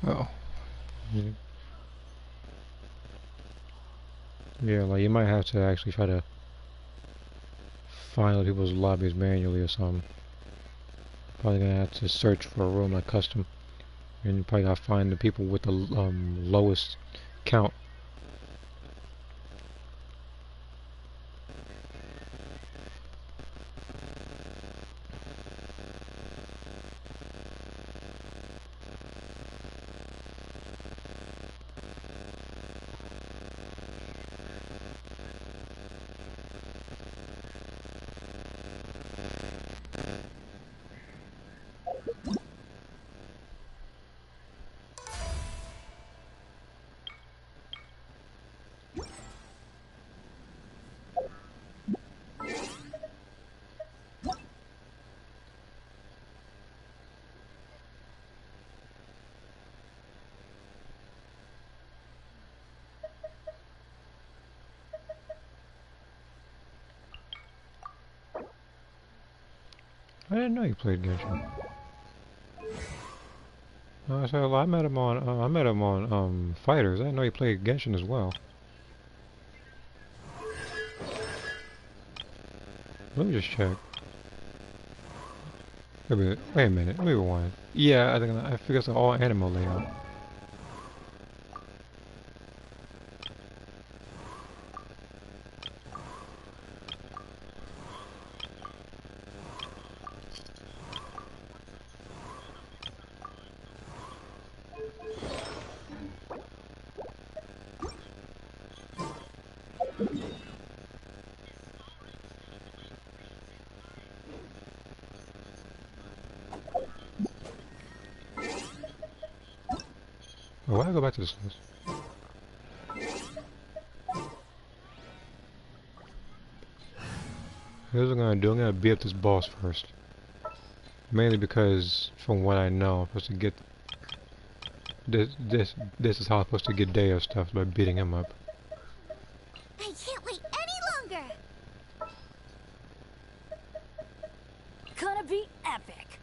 Oh. Yeah, like you might have to actually try to find other people's lobbies manually or something. Probably gonna have to search for a room like custom, and you probably gotta find the people with the lowest count. I didn't know you played Genshin. So I met him on Fighters. I didn't know he played Genshin as well. Let me just check. Wait a minute. Let me rewind. Yeah, I figured it's an all animal layout. Oh, why I go back to this list? Here's what I'm gonna do. I'm gonna beat up this boss first. Mainly because, from what I know, I'm supposed to get this is how I'm supposed to get Deo stuff by beating him up. I can't wait any longer. Gonna be epic.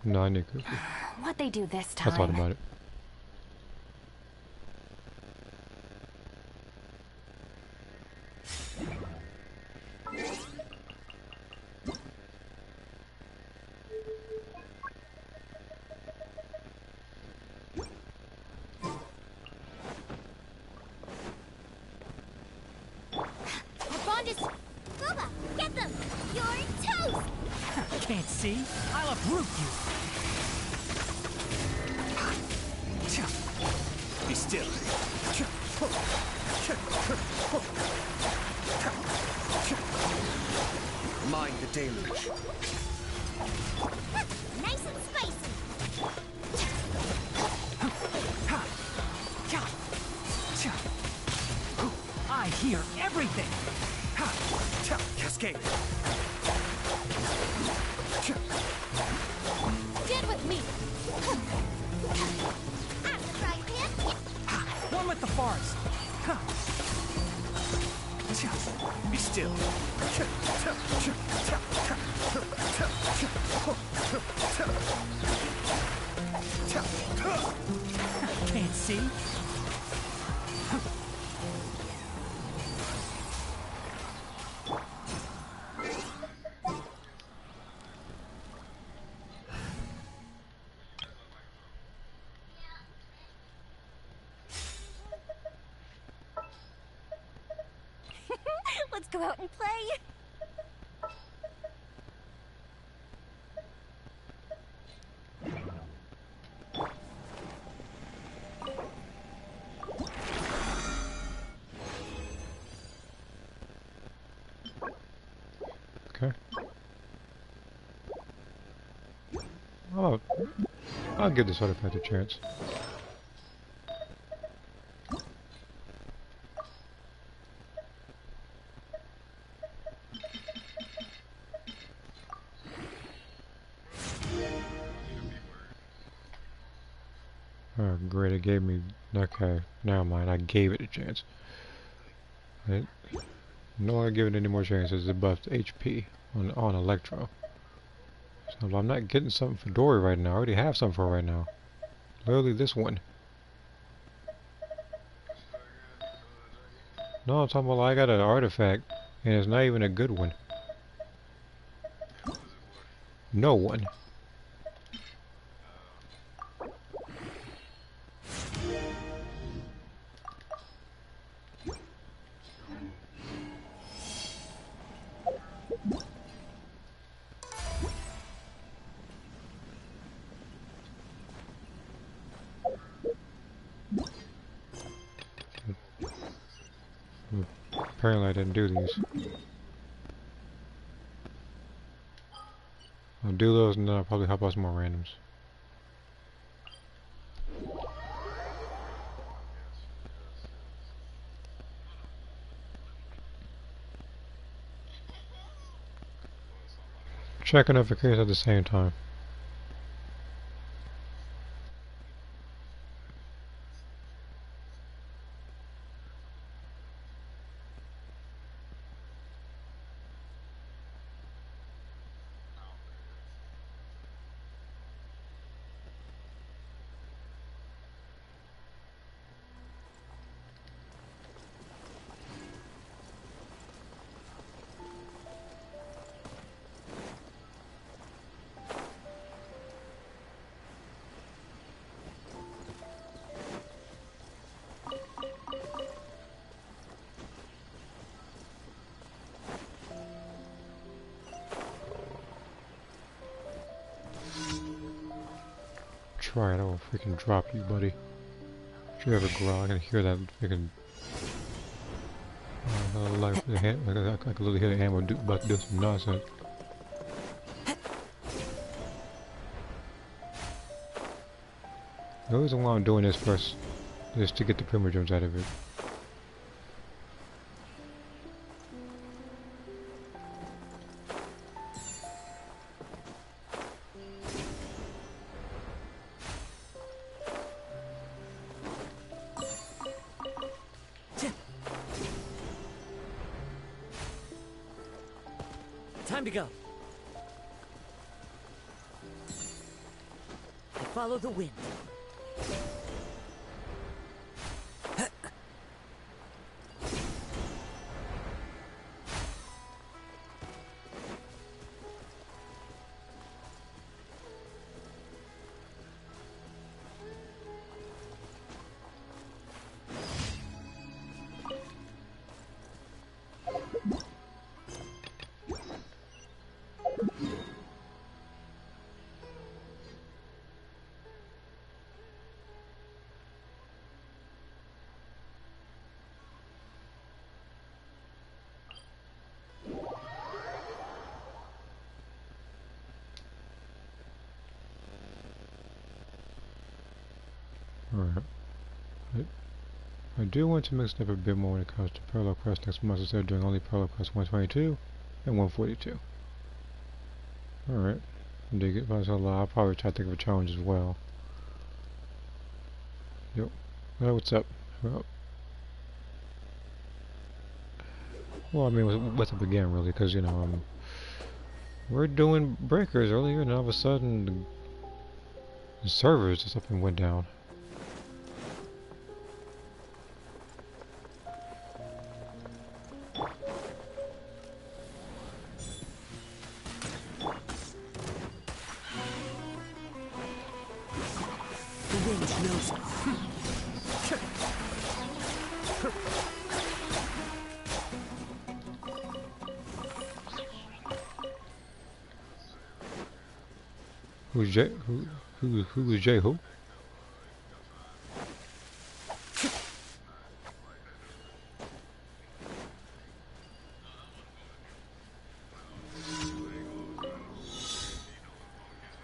No, I need cookie. What they do this I time? thought about it. Get them! You're toast! Can't see? I'll uproot you! Be still. Mind the deluge. Nice and spicy! I hear everything! Cascade! Get with me! Out of the frying pan! One with the forest! Be still! Can't see? Let's go out and play! Okay. Oh, I'll give this other pet a chance. Oh, great, it gave me... Okay, never mind, I gave it a chance. Right? No longer given any more chances. It buffed HP on Electro. So if I'm not getting something for Dory right now, I already have something for her right now. Literally this one. No, I'm talking about I got an artifact, and it's not even a good one. No one. Apparently I didn't do these. I'll do those and then I'll probably help out some more randoms. Check notifications at the same time. Try it, I will freaking drop you, buddy. If you ever growl, I can hear that freaking. Like the hand, I can literally hear the ammo about to do some nonsense. The reason why I'm doing this first is to get the primogems out of it. Time to go. I follow the wind. Alright. I do want to mix it up a bit more when it comes to parallel quest next month instead of doing only parallel quest 122 and 142. Alright. Dig it. I'll probably try to think of a challenge as well. Yep. Well, what's up? Well, I mean, what's up again, really, because, you know, we're doing breakers earlier, and all of a sudden, the servers just up and went down. Who's Jay? Who is Jay? Who?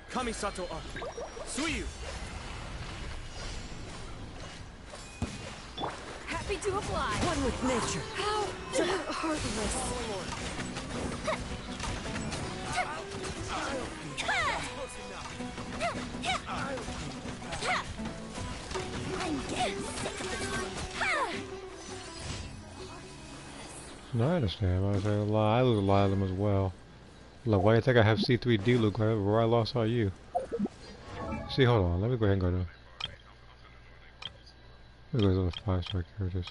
Kamisato up. Suiyu. Happy to apply. One with nature. How heartless. I'm getting sick of this. No, I understand. I lose a lot of them as well. Like, why do you think I have C3D look like? Where I lost are you? See, hold on. Let me go ahead and go to... Let me go to the 5-star characters.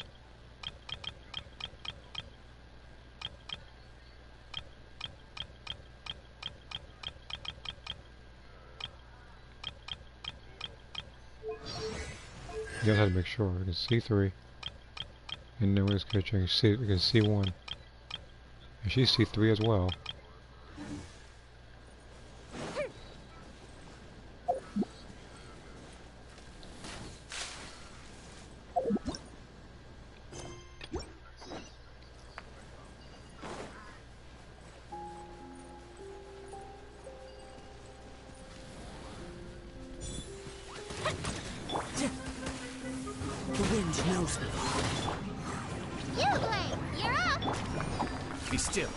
You guys have to make sure. We can C3. And then we're just going to change C. We can C1. And she's C3 as well. The wind knows me. Eula, you're up. Be still.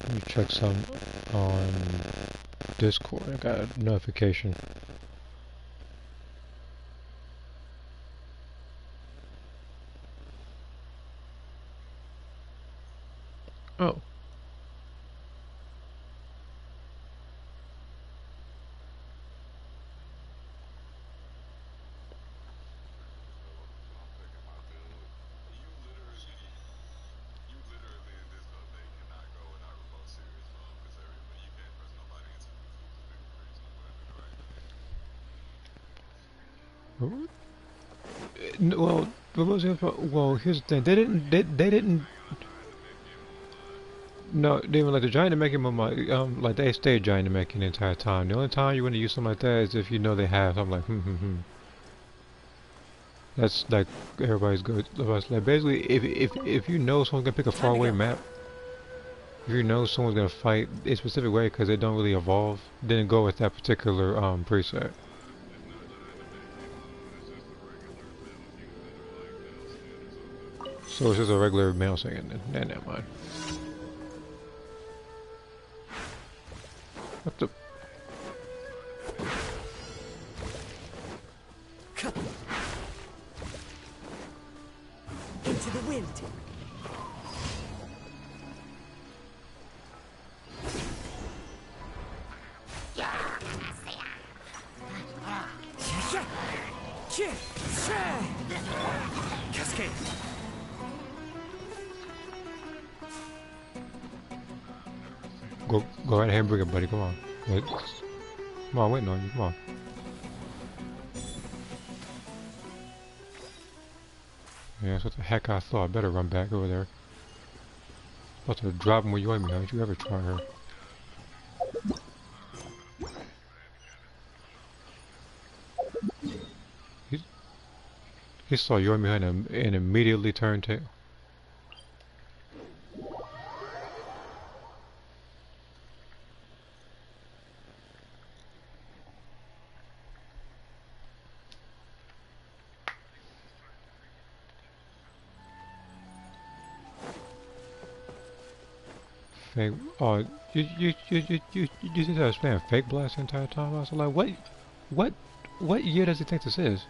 Let me check some on Discord. I got a notification. Oh. Well, well, here's the thing. They didn't. No, they were like the giant making like they stayed giant making the entire time. The only time you want to use something like that is if you know they have. So I'm like, That's like everybody's good. Like basically, if you know someone's gonna pick a faraway map, if you know someone's gonna fight a specific way because they don't really evolve, then go with that particular preset. So it's just a regular male singing. Then never mind. What the? Into the wind. Cascade. Go right ahead and bring it, buddy. Come on. Wait. Come on, waiting on you. Come on. Yeah, that's what the heck I thought. I better run back over there. About to drop him with you, haven't you ever tried her? He saw you behind him and immediately turned tail. Fake. Oh, you think I was playing Fake Blast the entire time? I was like, what year does he think this is?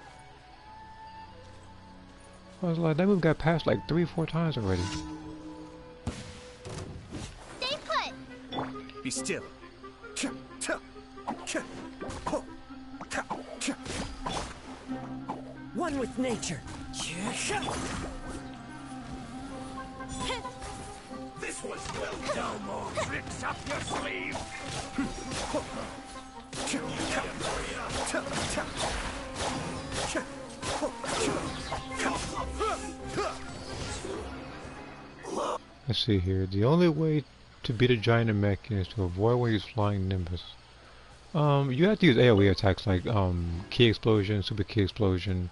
I was like, that move got passed like 3 or 4 times already. Stay put. Be still. One with nature. This was well done. More tricks up your sleeve. Let's see here. The only way to beat a giant in mech is to avoid when he's flying Nimbus. You have to use AoE attacks like Key Explosion, Super Key Explosion.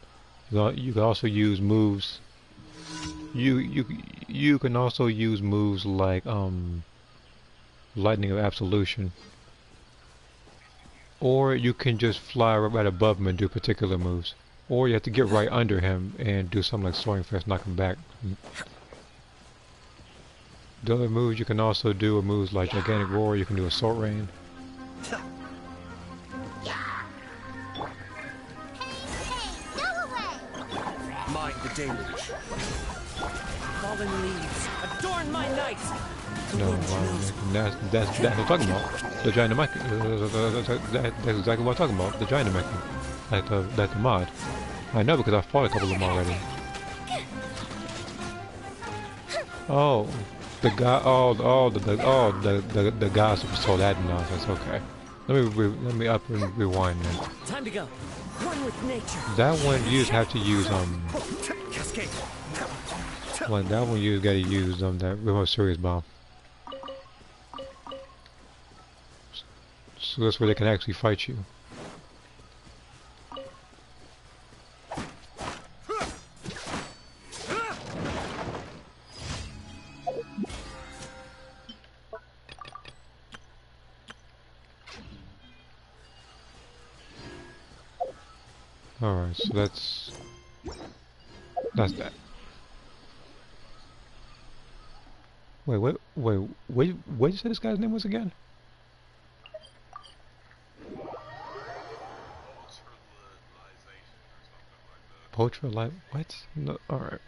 You can also use moves. You can also use moves like Lightning of Absolution. or you can just fly right above him and do particular moves. Or you have to get right under him and do something like soaring fast, knock him back. The other moves you can also do are moves like Gigantic Roar, you can do Assault Rain. Hey, go away! Mind the deluge. Fallen leaves, adorn my night. No, that's what I'm talking about. The giant mech. That's exactly what I'm talking about. The giant mech. Like the mod. I know because I fought a couple of them already. Oh, the guy. The guys who stole that nonsense. Okay, let me up and rewind then. Time to go. One with nature. That one you just have to use Cascade. like that one you gotta use that remote serious bomb. So that's where they can actually fight you. Alright, so that's that. What did you say this guy's name was again? Ultra light, what? No, alright.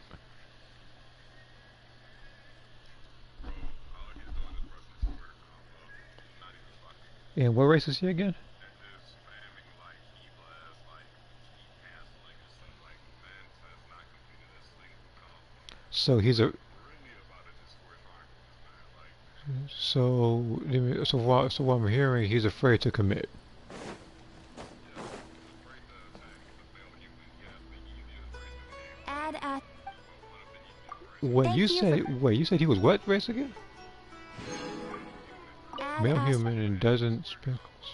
And what race is he again? So he's a. So what I'm hearing, he's afraid to commit. Add a... Wait, you said he was what race again? Add Male a... human and doesn't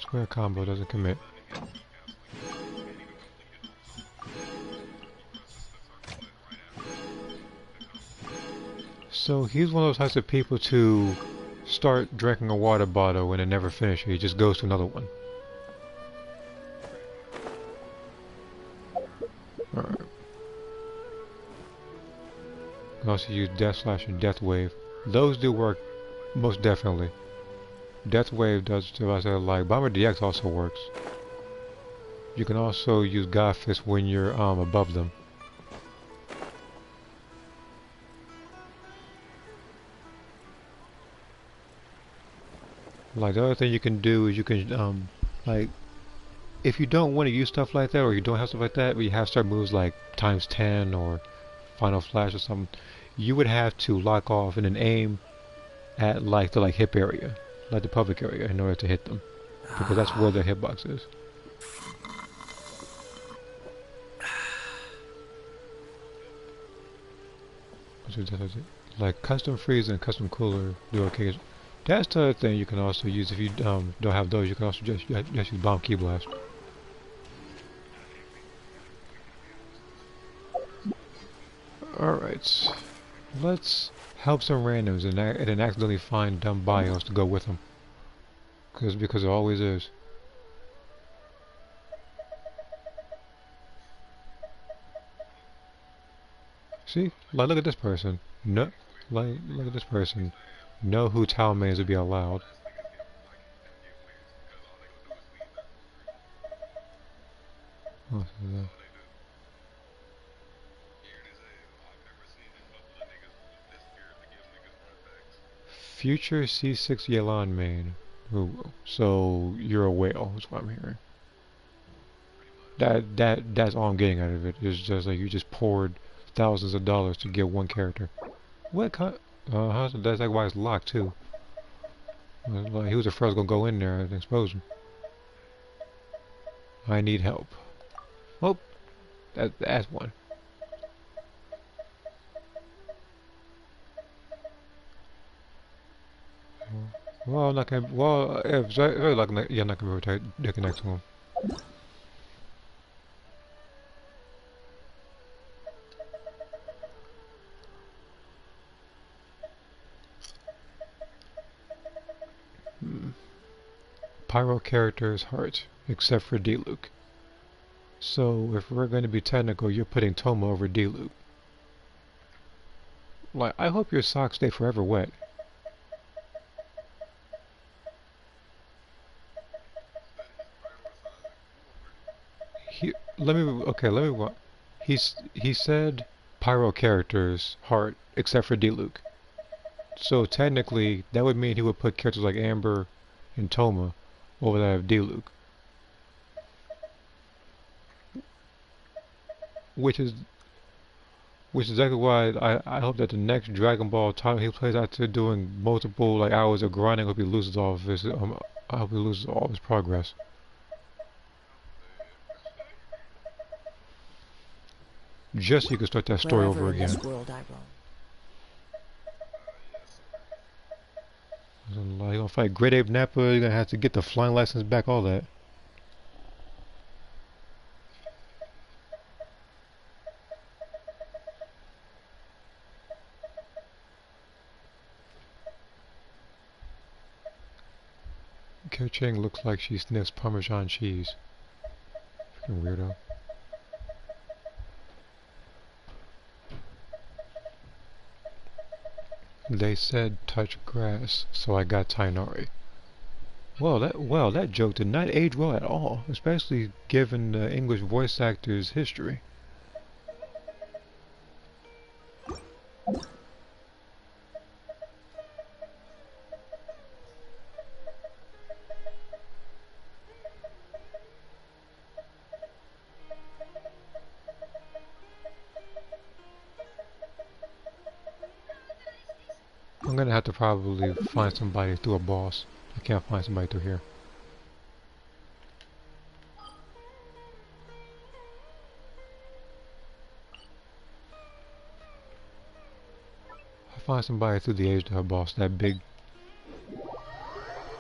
square combo, doesn't commit. So he's one of those types of people to start drinking a water bottle and then never finish it. He just goes to another one. Alright. You can also use Death Slash and Death Wave. Those do work most definitely. Death Wave does too, I said, like Bomber DX also works. You can also use God Fist when you're above them. Like the other thing you can do is you can like if you don't want to use stuff like that or you don't have stuff like that, but you have certain moves like times 10 or Final Flash or something, you would have to lock off and then aim at like the hip area, like the public area, in order to hit them, because that's where their hitbox is. Like custom freeze and custom cooler do occasion. That's the other thing you can also use if you don't have those. You can also just use bomb key blast. Alright, let's help some randoms and then accidentally find dumb bios to go with them. Because it always is. See, like look at this person. No, like look at this person. Know who Talmains would be allowed. Oh, Future C6 Yelan main. Ooh, so you're a whale, is what I'm hearing. That's all I'm getting out of it. It's just like you just poured thousands of dollars to get one character. What kind? That's like why it's locked too. Like he was the first gonna go in there and expose him. I need help. Oh, that's one. Well, I'm not gonna. Well, if very like yeah, I'm not gonna rotate. They connect to him. Pyro characters heart. except for D-Luke. So if we're going to be technical, you're putting Toma over D-Luke. Like, I hope your socks stay forever wet. He said pyro characters heart except for D-Luke. So technically, that would mean he would put characters like Amber and Toma over that of D-Luke. Which is exactly why I hope that the next Dragon Ball title he plays after doing multiple like hours of grinding, I hope he loses all of his I hope he loses all of his progress. Just so you can start that story Wherever over in again. this world I roam. You're gonna fight Great Ape Nappa, you're gonna have to get the flying license back, all that. Kerching looks like she sniffs Parmesan cheese. Freaking weirdo. They said touch grass, so I got Tainari. Well, that joke did not age well at all, especially given the English voice actor's history. I'm gonna have to probably find somebody through a boss. I can't find somebody through here. I'll find somebody through the age of her boss, that big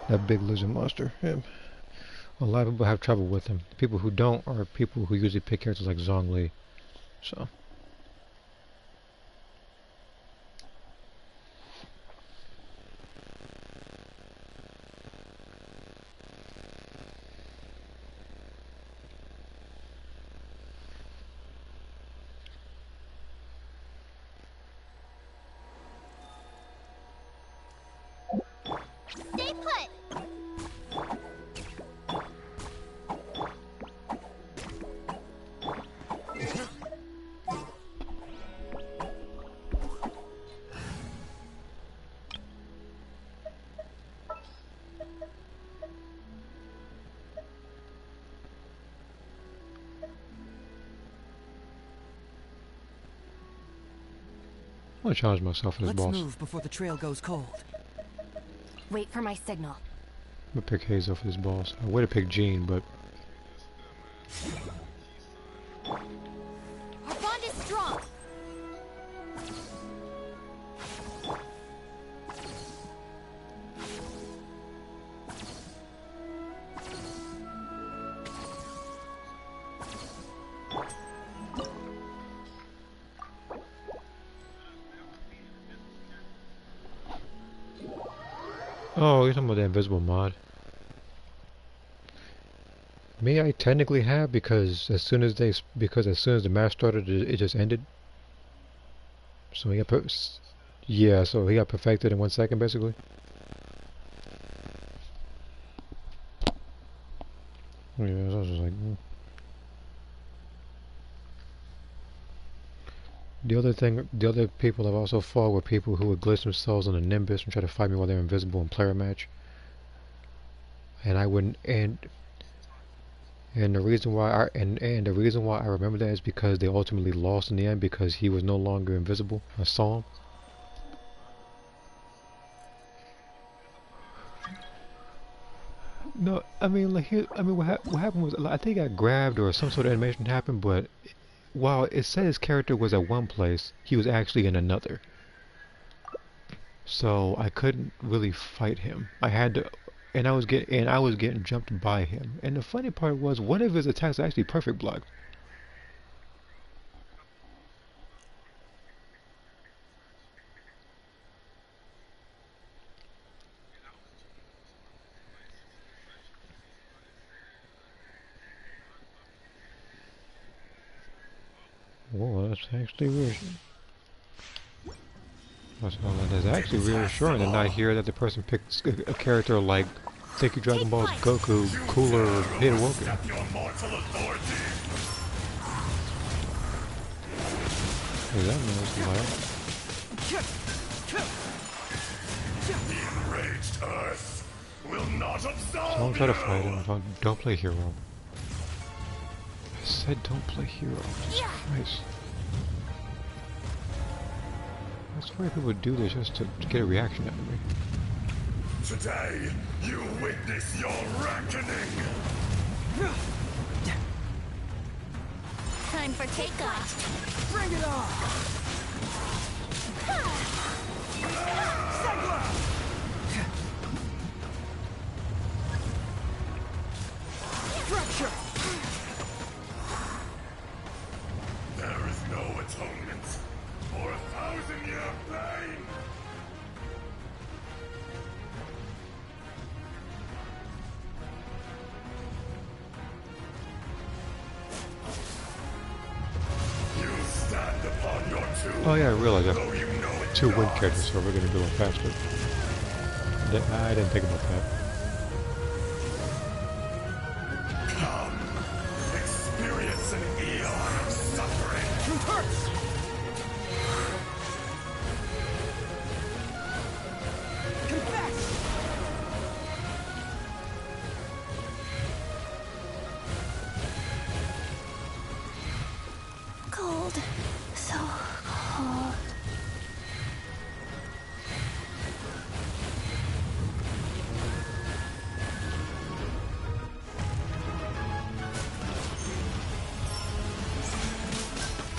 lizard monster. Him. A lot of people have trouble with him. The people who don't are people who usually pick characters like Zhongli. So. Stay put! I'm gonna challenge myself for this Let's boss. move before the trail goes cold. Wait for my signal. I'm gonna pick Hazel for this boss. I would have picked Jean, but Our bond is strong. oh, you're talking about the invisible mod. May I technically have because as soon as the match started, it just ended. So he got yeah, so he got perfected in 1 second basically. Yeah, so I was just like. The other people I've also fought were people who would glitch themselves on the Nimbus and try to fight me while they're invisible in player match. And I wouldn't, and the reason why I remember that is because they ultimately lost in the end because he was no longer invisible. I saw him. No, I mean like what happened was like, I think I got grabbed or some sort of animation happened, but while it said his character was at one place, he was actually in another. So I couldn't really fight him. I had to, and I was getting jumped by him. And the funny part was one of his attacks actually perfect blocked. Whoa, that's actually reassuring. That's actually reassuring to not hear that the person picked a character like Thank you Dragon Ball's Goku, cooler or Hidden. Hey, that man's loud. The enraged Earth will not absolve Don't try to fight him. Don't play hero. I said don't play hero. Jesus Christ. I swear people do this just to get a reaction out of me. Today, you witness your reckoning. Time for takeoff. Bring it on! Structure! There is no atonement for 1,000-year pain. You stand upon your tomb. Oh yeah, I realized that Though you know it two wind not. characters, so we're gonna be a little faster. I didn't think about that. Come, experience an eon of suffering. Truth hurts! Confess! Cold. So cold.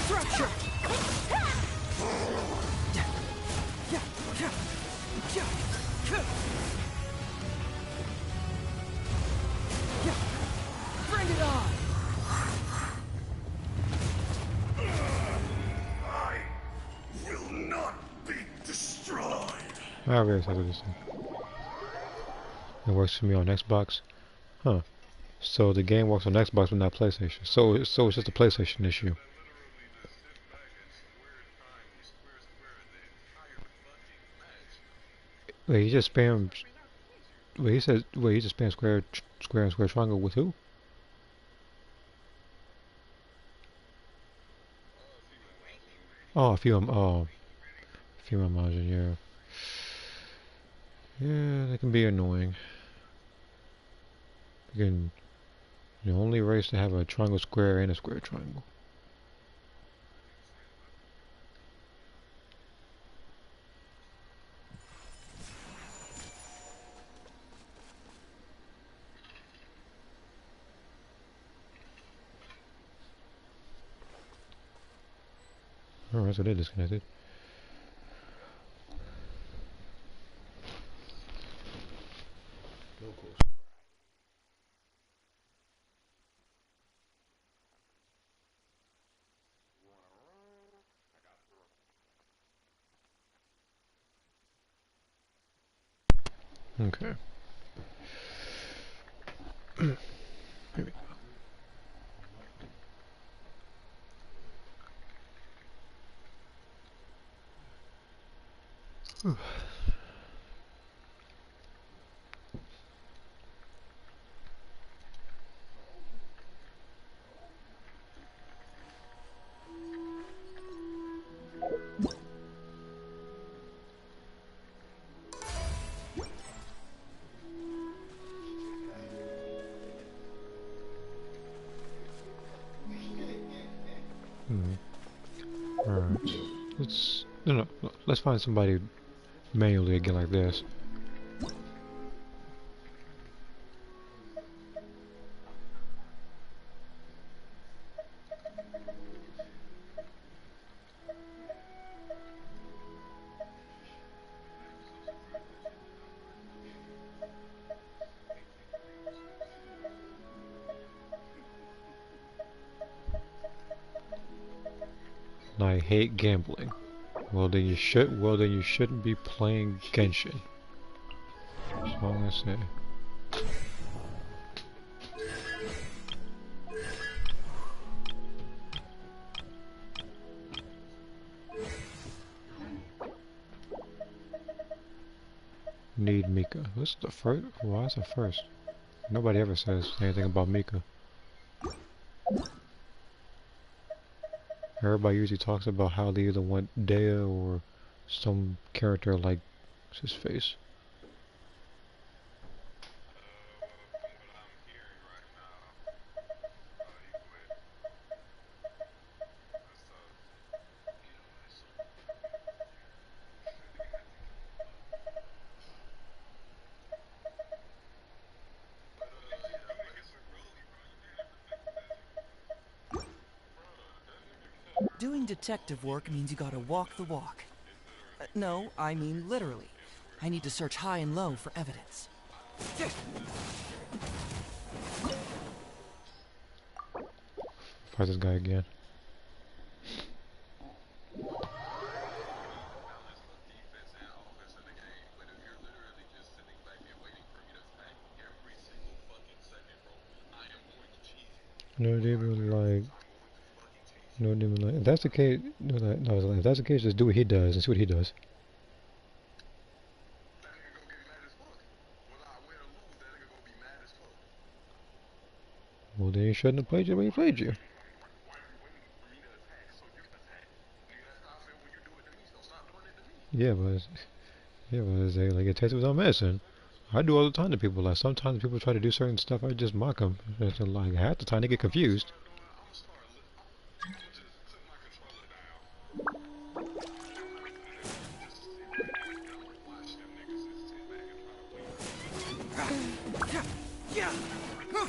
Structure! Bring it on! I will not be destroyed. I really thought of this thing. It works for me on Xbox. Huh. So the game works on Xbox but not PlayStation. So it's just a PlayStation issue. Wait, he just spammed. Wait, he said. Wait, he just spammed square and square triangle with who? Oh, female margin. Yeah. Yeah, they can be annoying. Again, the only race to have a triangle square and a square triangle. Alright, so they're disconnected. Okay. Maybe. Alright. No, let's find somebody manually again like this. I hate gambling. Well then you shouldn't be playing Genshin. That's all I'm gonna say. need Mika. This is the first. Why is the first? Nobody ever says anything about Mika. Everybody usually talks about how they either want Dea or some character like what's his face. Doing detective work means you gotta walk the walk. No, I mean literally. I need to search high and low for evidence. Fight this guy again. No, they were like. No, they were like. If that's the case, no, if that's the case, just do what he does and see what he does. Well, then you shouldn't have played you when he played you. Yeah, but it's like it tastes with own medicine. I do all the time to people. Like sometimes people try to do certain stuff, I just mock them. It's like half the time they get confused.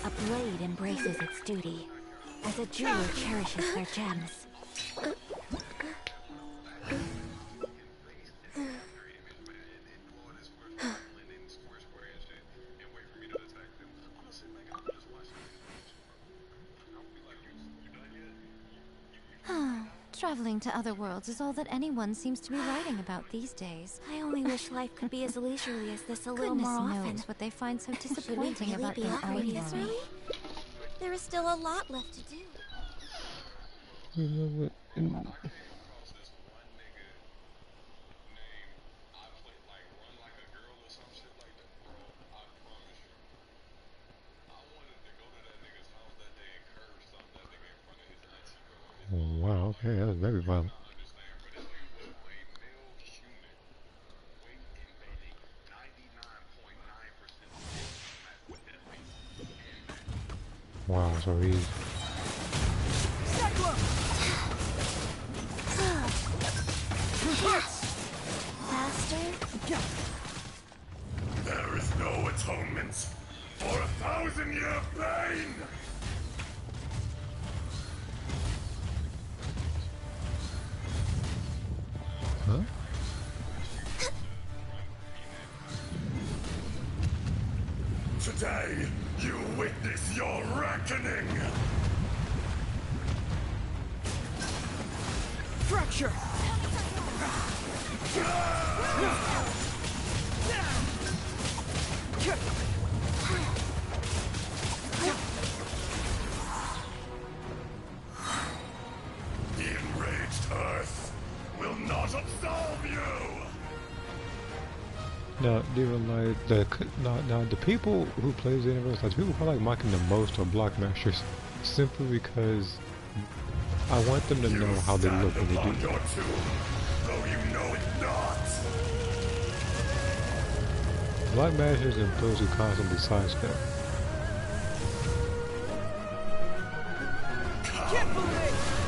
A blade embraces its duty, as a jeweler cherishes their gems. Traveling to other worlds is all that anyone seems to be writing about these days. I only wish life could be as leisurely as this a little Goodness more often. knows what they find so Should we disappointing really about be being operating this ordinary. early? There is still a lot left to do. You know what? Wow, okay, that was very violent. Wow, so he's... Faster? There is no atonement for 1,000-year pain! Huh? Today, you witness your reckoning! Fracture! The enraged Earth will not absolve you! Now, even like the people who plays the universe, like the people who I like mocking the most are Blockmasters, simply because I want them to know how they look when they do Your that. tomb, though you know it not. Blockmasters and those who constantly sidestep.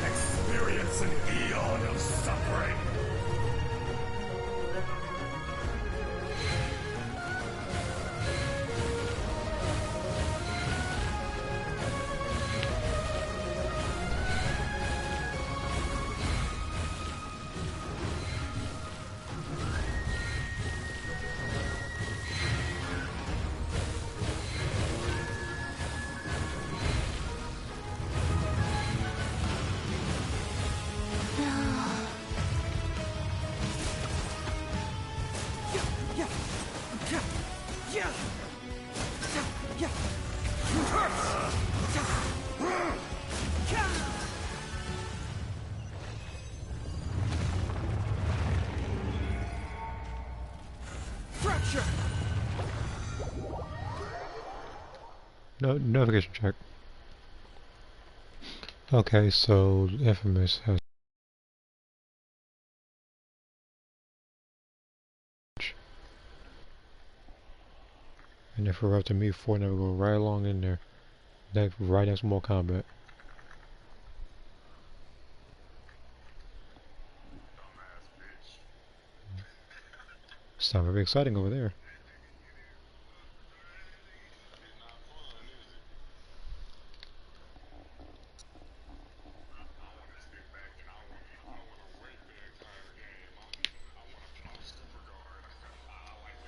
Experience an eon of suffering. No notification check. Okay, so Infamous has. And if we're up to me, four never go right along in there. That right next to more combat. Sound very exciting over there.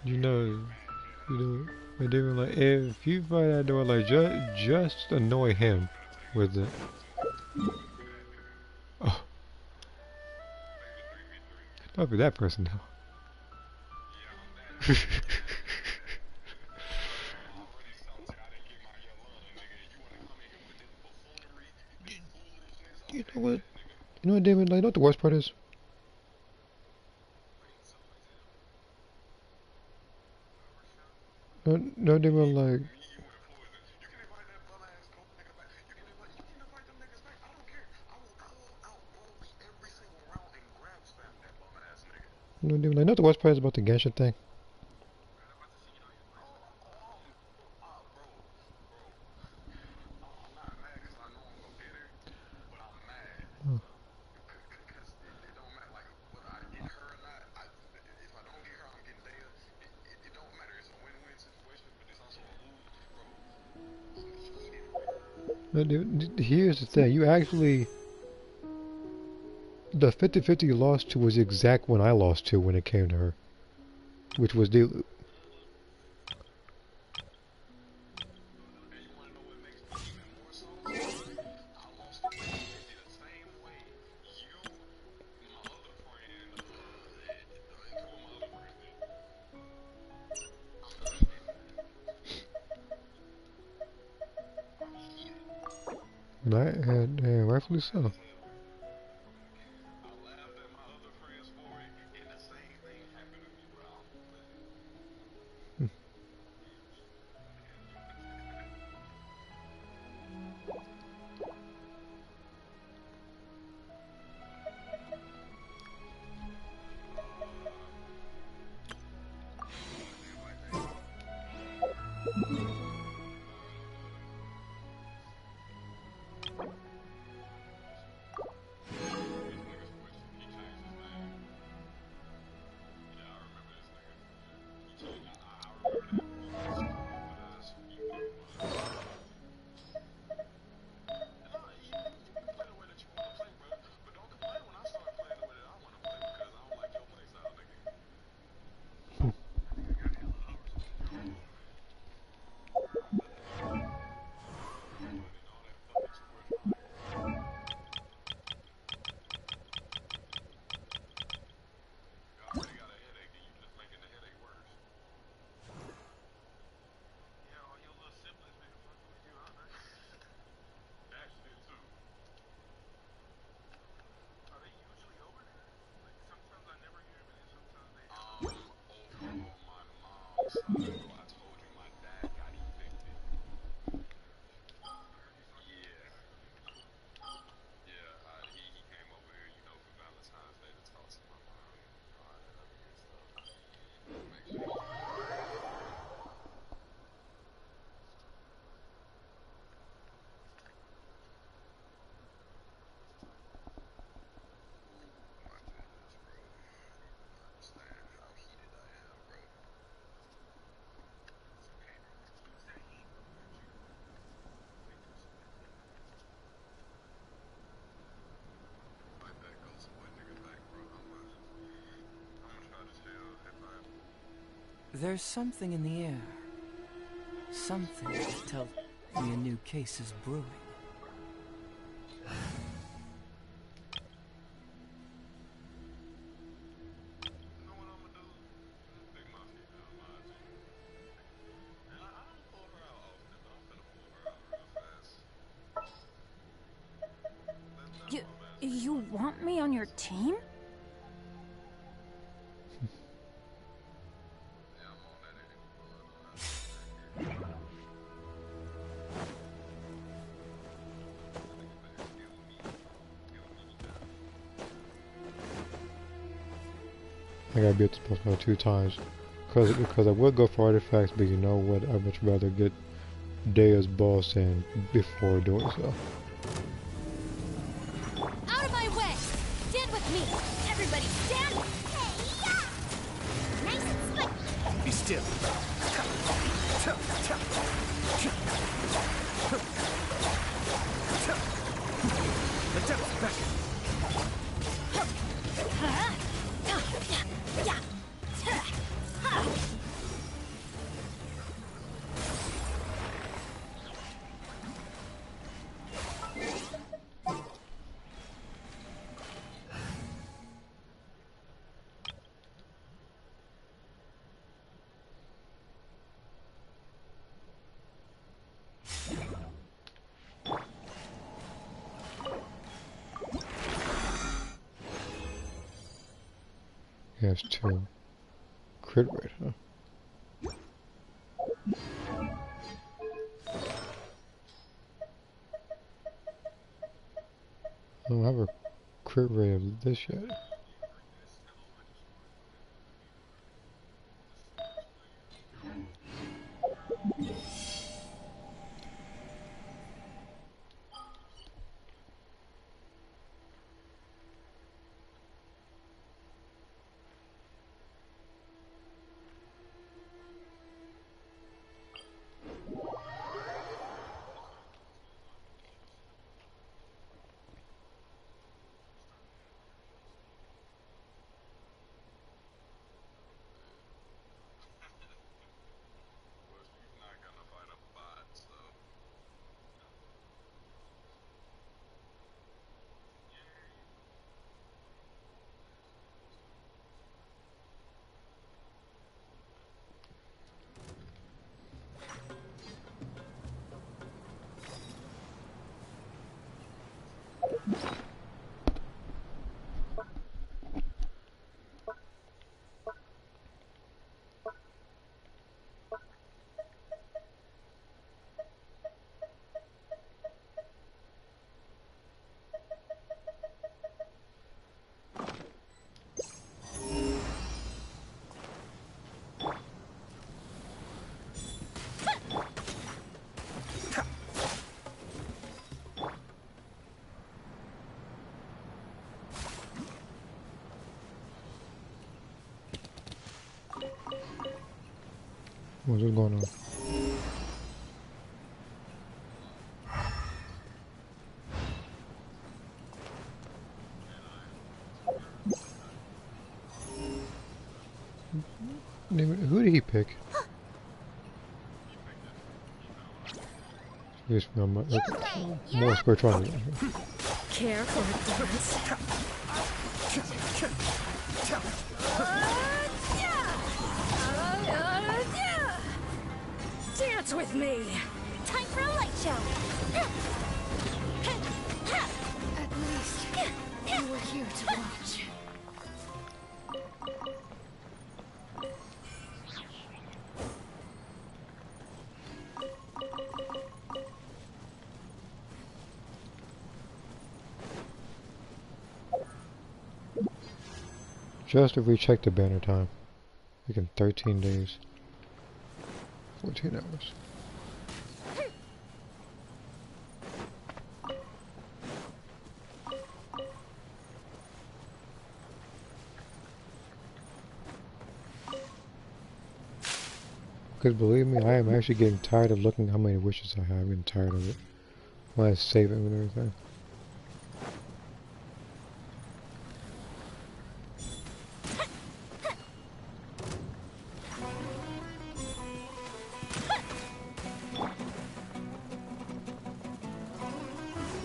You know, and they were like, if you find that door, like, just annoy him with it. Oh, don't be that person now. You know what? You know what, David? Like, you know what the worst part is? No, no, they were like, no, they were like, you know what the worst part is about the Genshin thing? Oh. No, here's the thing. You actually, the 50-50 you lost to was the exact one I lost to when it came to her, which was the. And rightfully so. There's something in the air. Something that tells me a new case is brewing. You want me on your team? I gotta beat this boss now 2 times. Because I would go for artifacts, but you know what? I'd much rather get Dea's boss in before doing so. Out of my way! Stand with me! Everybody stand! Hey, yeah! Nice and slick! Be still. The devil's back. He has 2. Crit rate, huh? I don't have a crit rate of this yet. What's going on? Who did he pick? Excuse me, I'm more spiritual. Care for a dance? Dance with me! Time for a light show! At least, you were here to watch. Just to recheck the banner time. Like in 13 days. 14 hours. Because believe me, I am actually getting tired of looking how many wishes I have. I'm getting tired of it. When I save it and everything.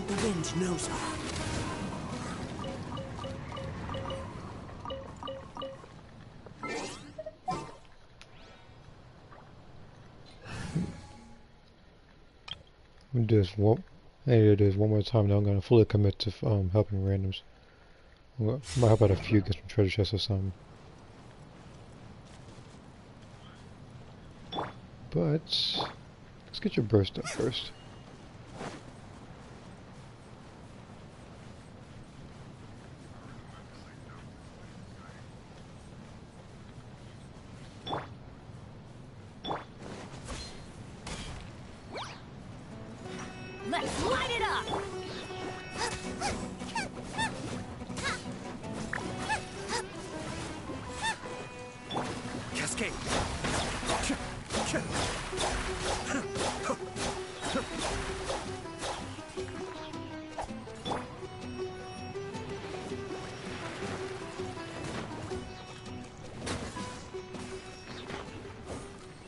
The wind knows her. Just one, hey, it is one more time. Now I'm gonna fully commit to helping randoms. I might help out a few, get some treasure chests or something. But let's get your burst up first.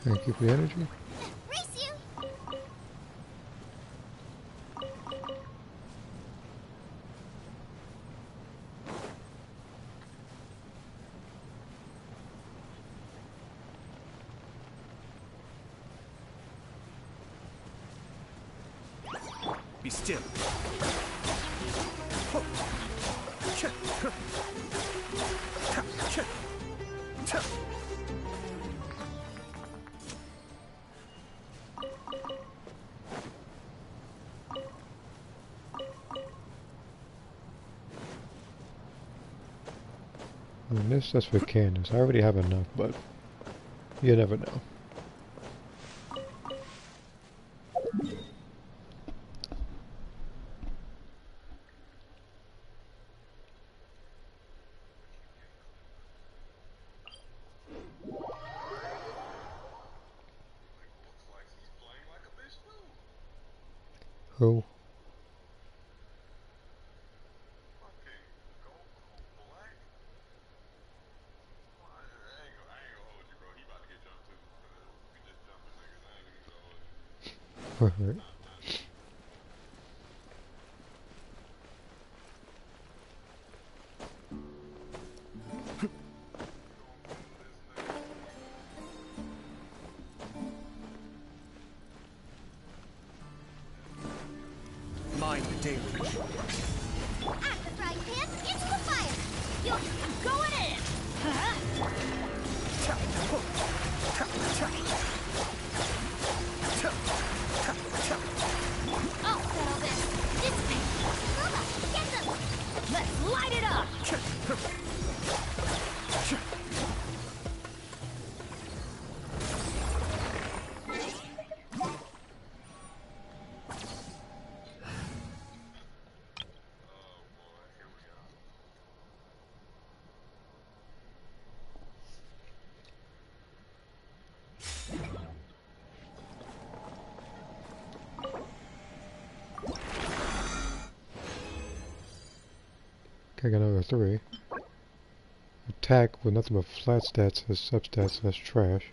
Thank you for the energy. Race you! Be still. I mean, that's for Candace. I already have enough, but you never know. Who? Right. Mind the deluge. At the frying pan, into the fire! I'm going in! I'll settle this! This way! Eula, get them! Let's light it up! Okay, I got another 3. Attack with nothing but flat stats as substats, that's trash.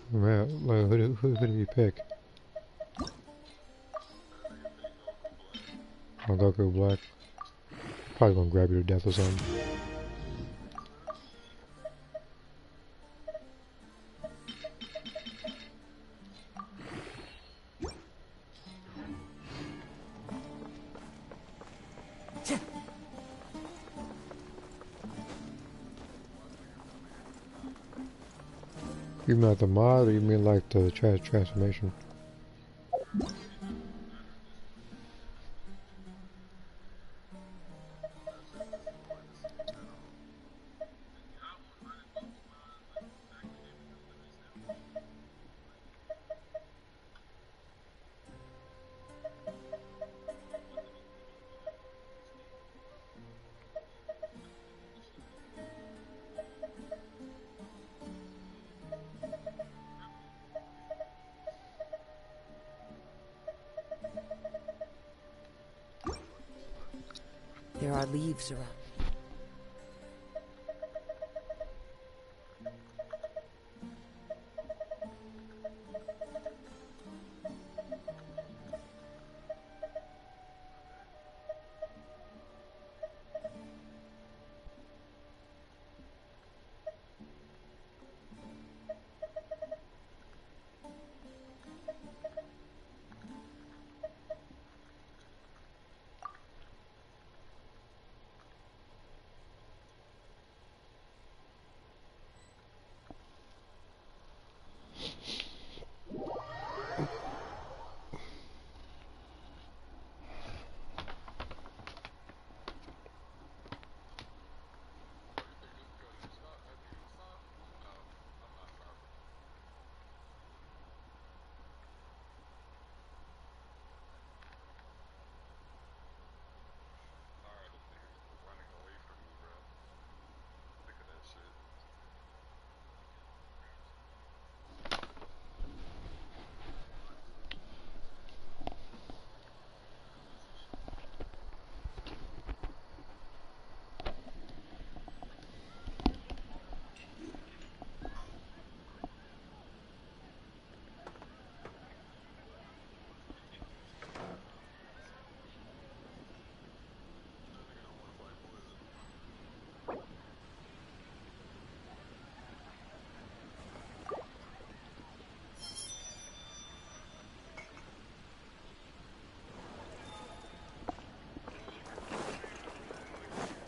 Man, like, who did you pick? Oh, Goku Black. Probably gonna grab you to death or something. You mean like the mod, or you mean like the transformation? There are leaves around.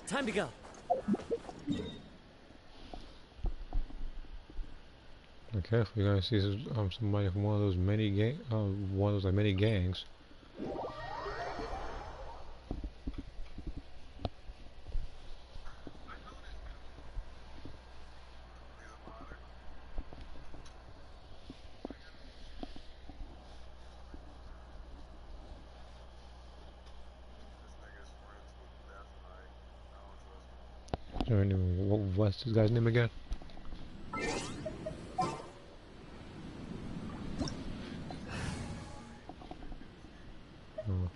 time to go. Okay, if you're gonna see somebody from one of those one of those like mini gangs. What's this guy's name again? Oh,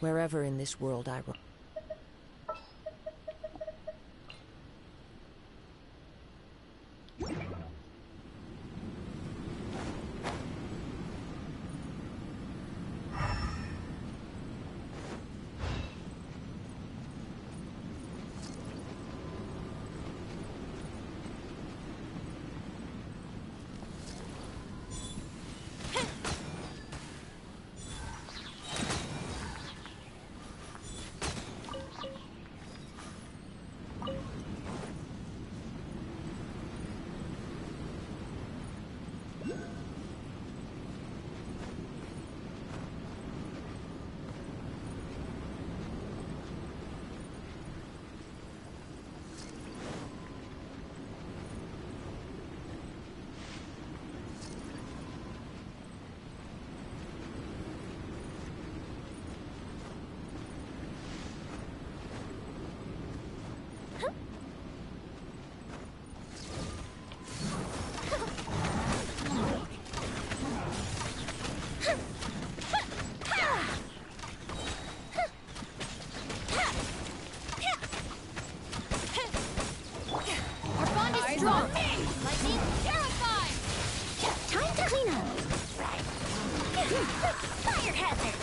Wherever in this world I Our bond is strong. Lightning terrified. Time to clean up. Fire hazard.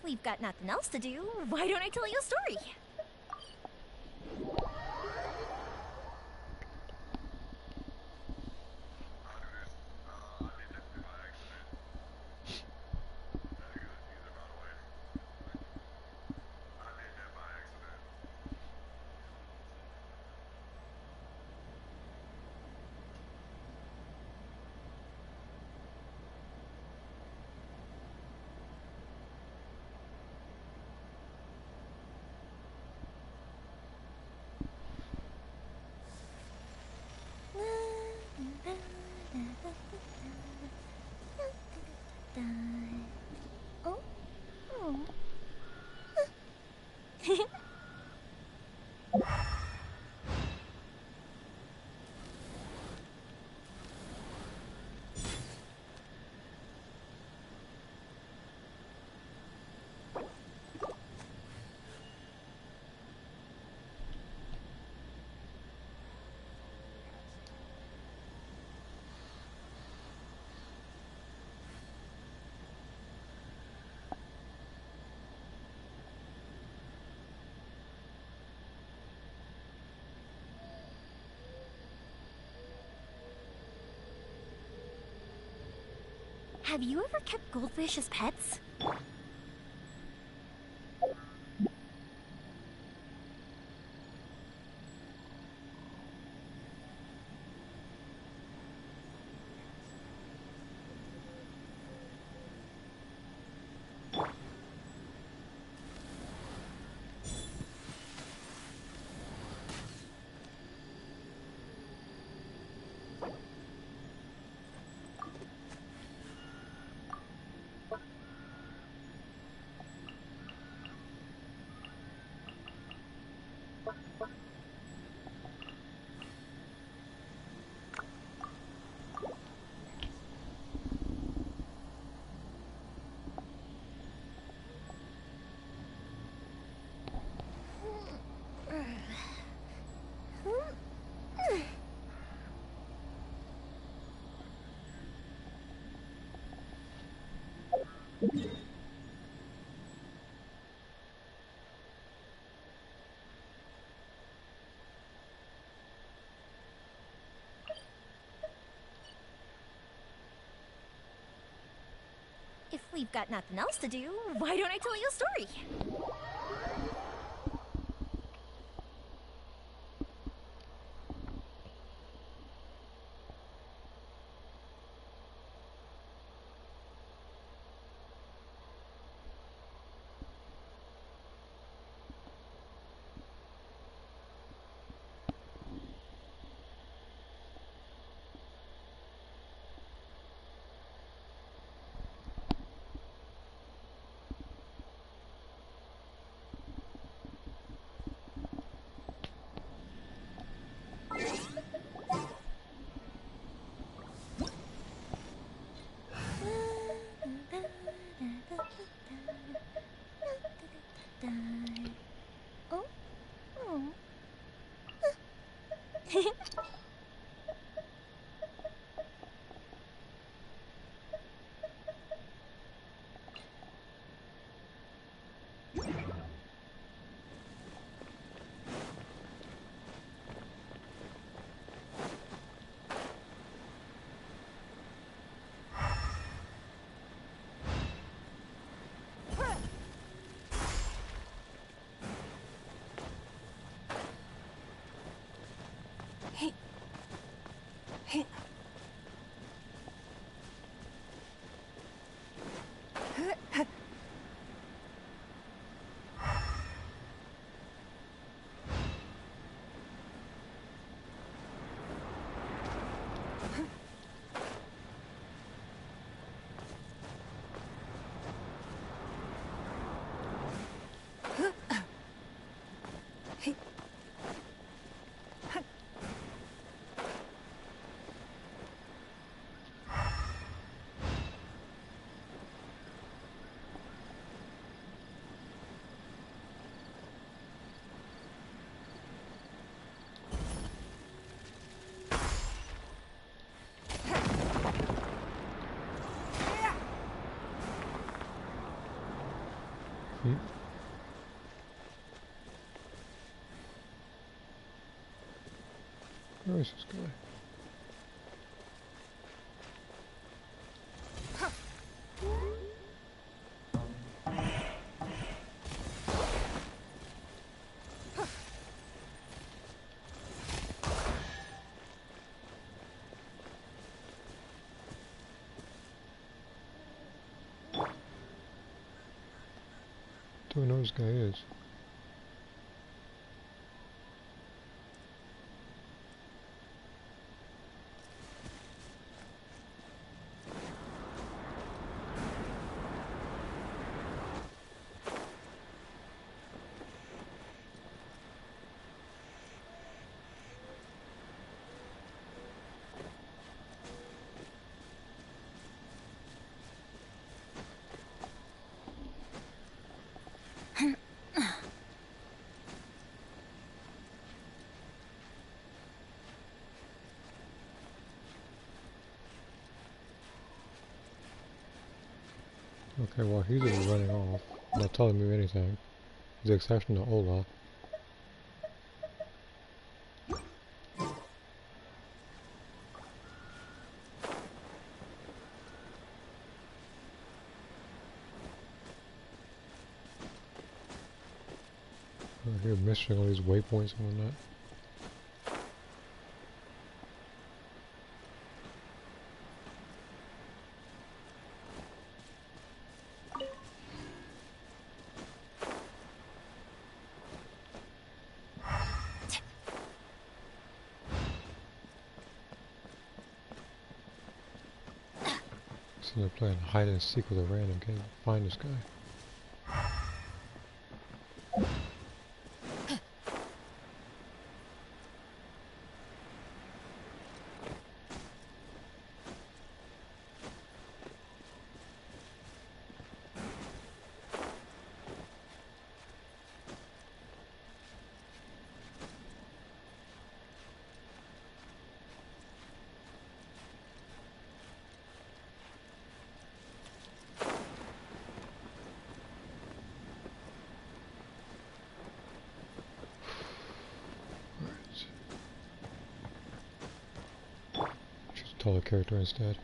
we've got nothing else to do, why don't I tell you a story? Oh? Oh. Have you ever kept goldfish as pets? If we've got nothing else to do, why don't I tell you a story? Oh? Oh. Where is this guy? Don't know who this guy is. Okay, well he's just running off, not telling me anything. With the exception of Eula. You're missing all these waypoints and whatnot. So they're playing hide and seek with a random game. Find this guy. Choose a taller character instead.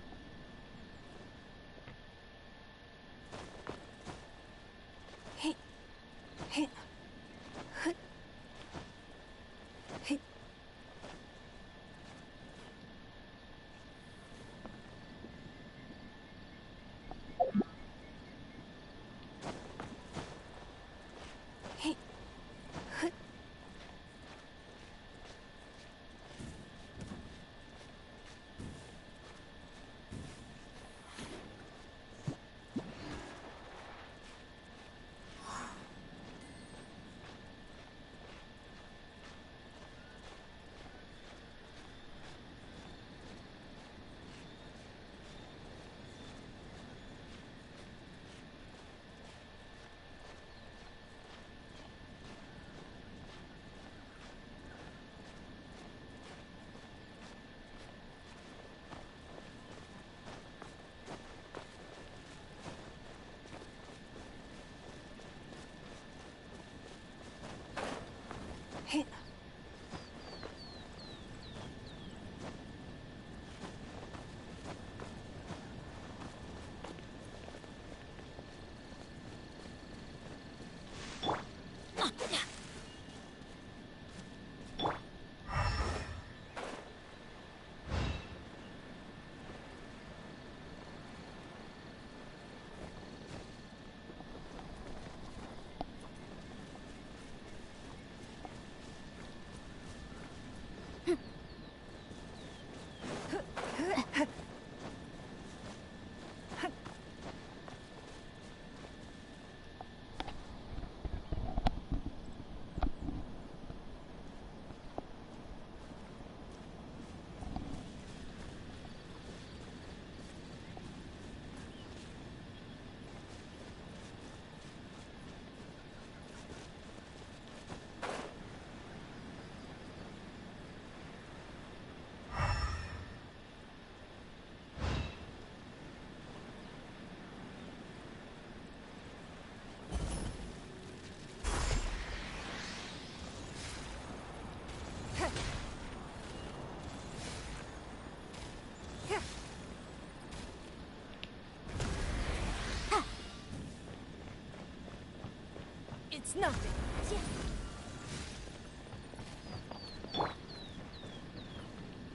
It's nothing.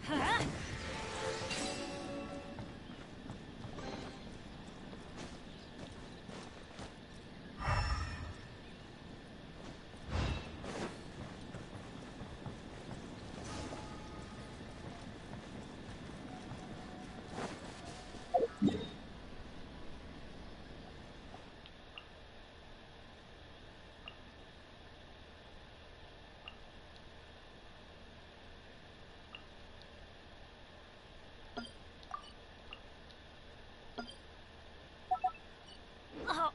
Huh? Oh.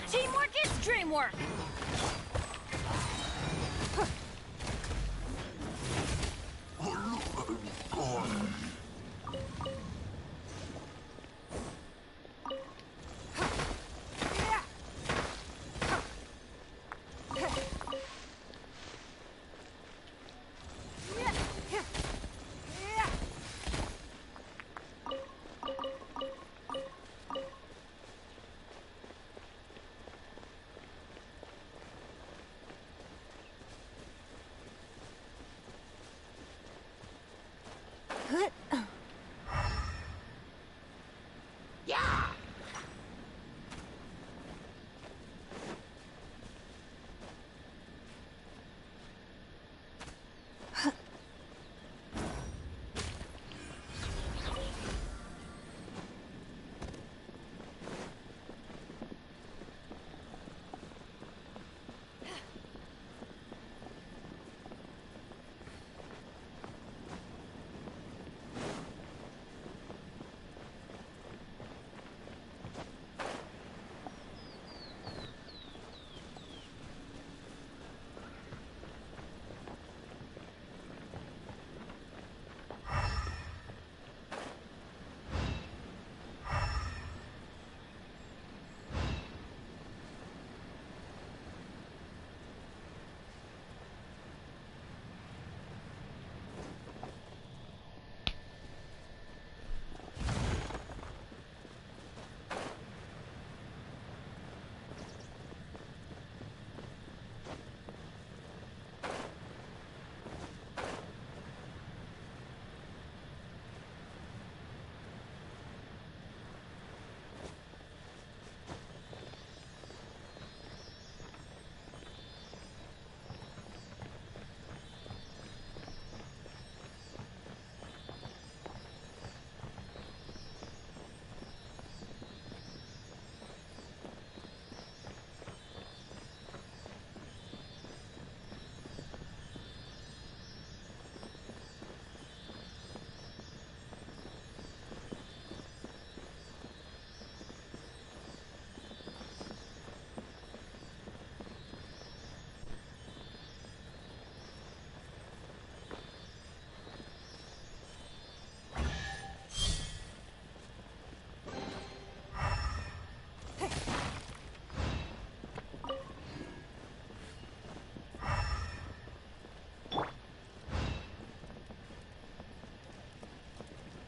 Teamwork is dreamwork!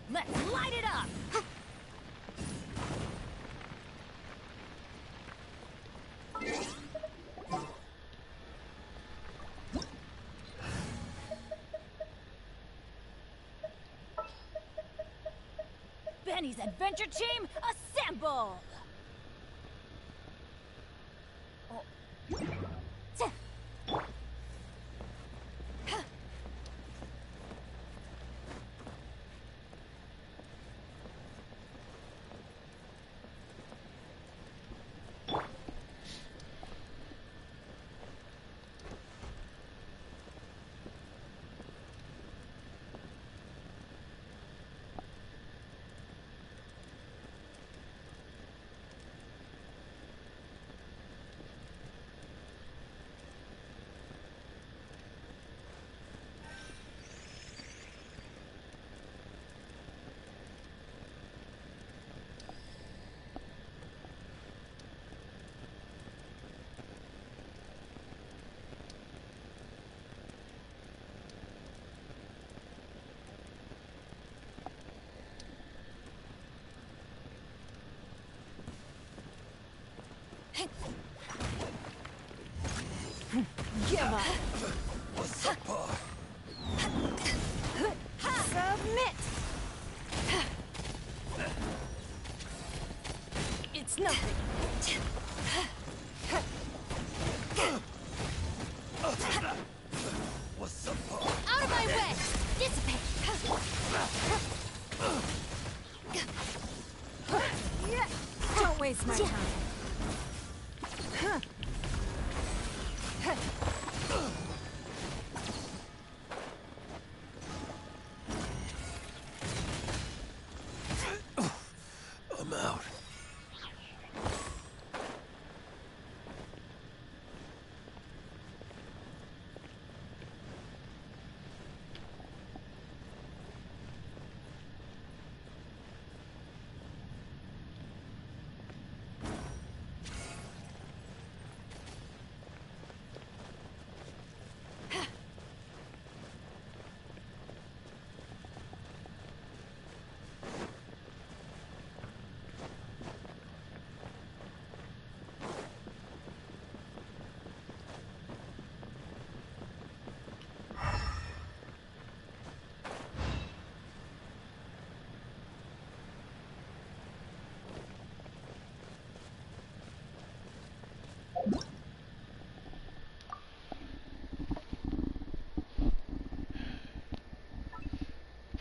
Let's light it up! Benny's adventure team, assemble! Oh. Tch. It's nothing. What's up? Out of my way! Dissipate! Don't waste my time. I'm out.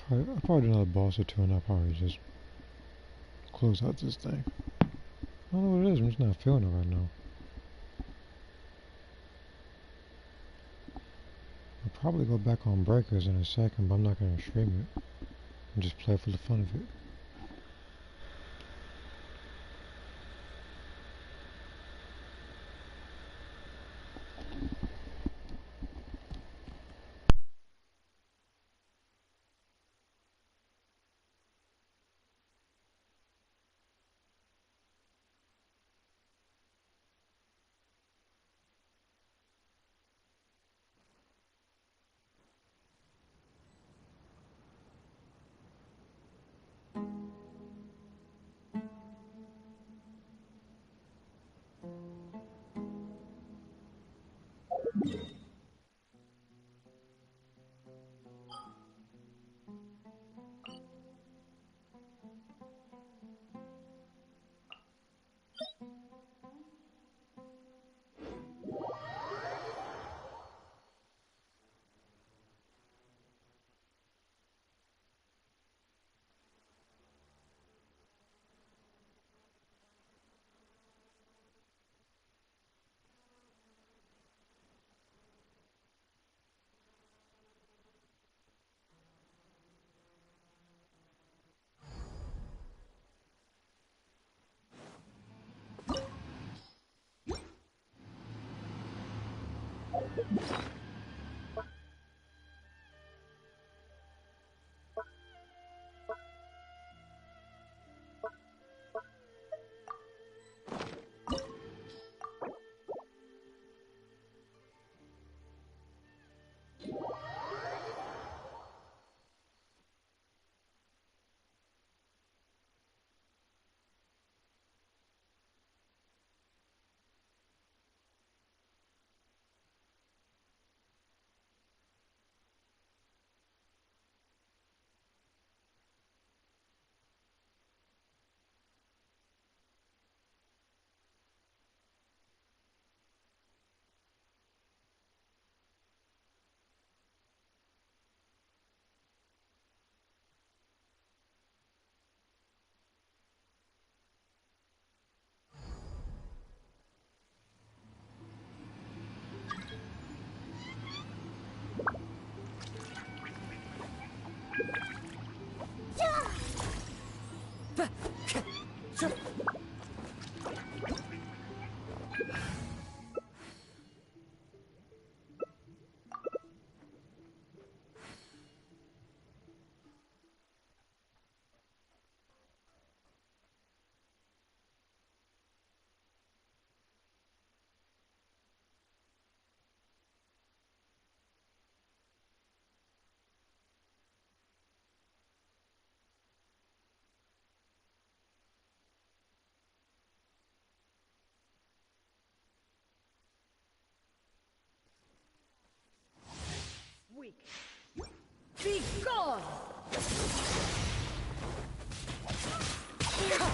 I'll probably do another boss or two, and I'll probably just close out this thing. I don't know what it is, I'm just not feeling it right now. I'll probably go back on Breakers in a second, but I'm not going to stream it. And just play for the fun of it.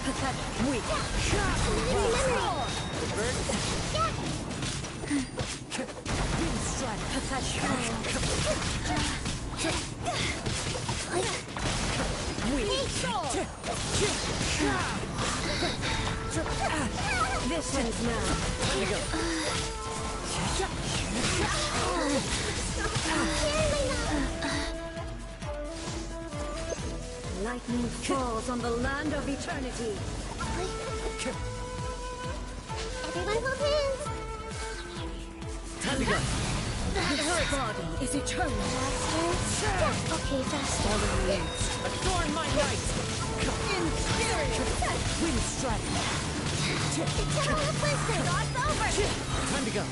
Pathetic. Weak. Wind strike. Pathetic. This ends now. Time to go. Lightning falls on the land of eternity. Everyone hold hands. Time to go. This body is eternal. Faster. Okay, faster. Follow me. Adorn my night. Inferior. Wind strike. Eternal blister. God's over. Time to go.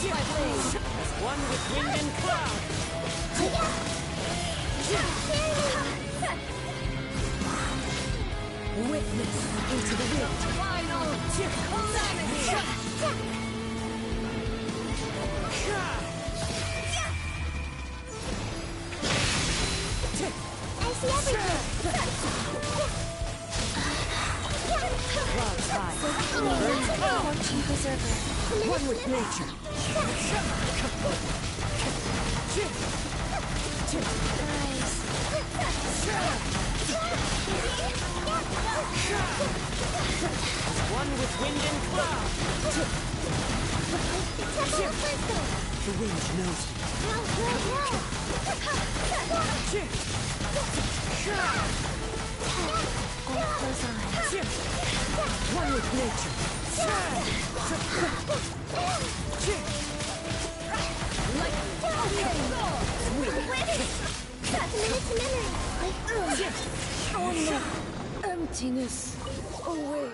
As one with wind and cloud. Witness into the wind. Final calamity. I see everything. Clouds high. Fortune preserver. One with nature. One with wind and cloud. The wind knows Close eyes. One with nature. Only emptiness away.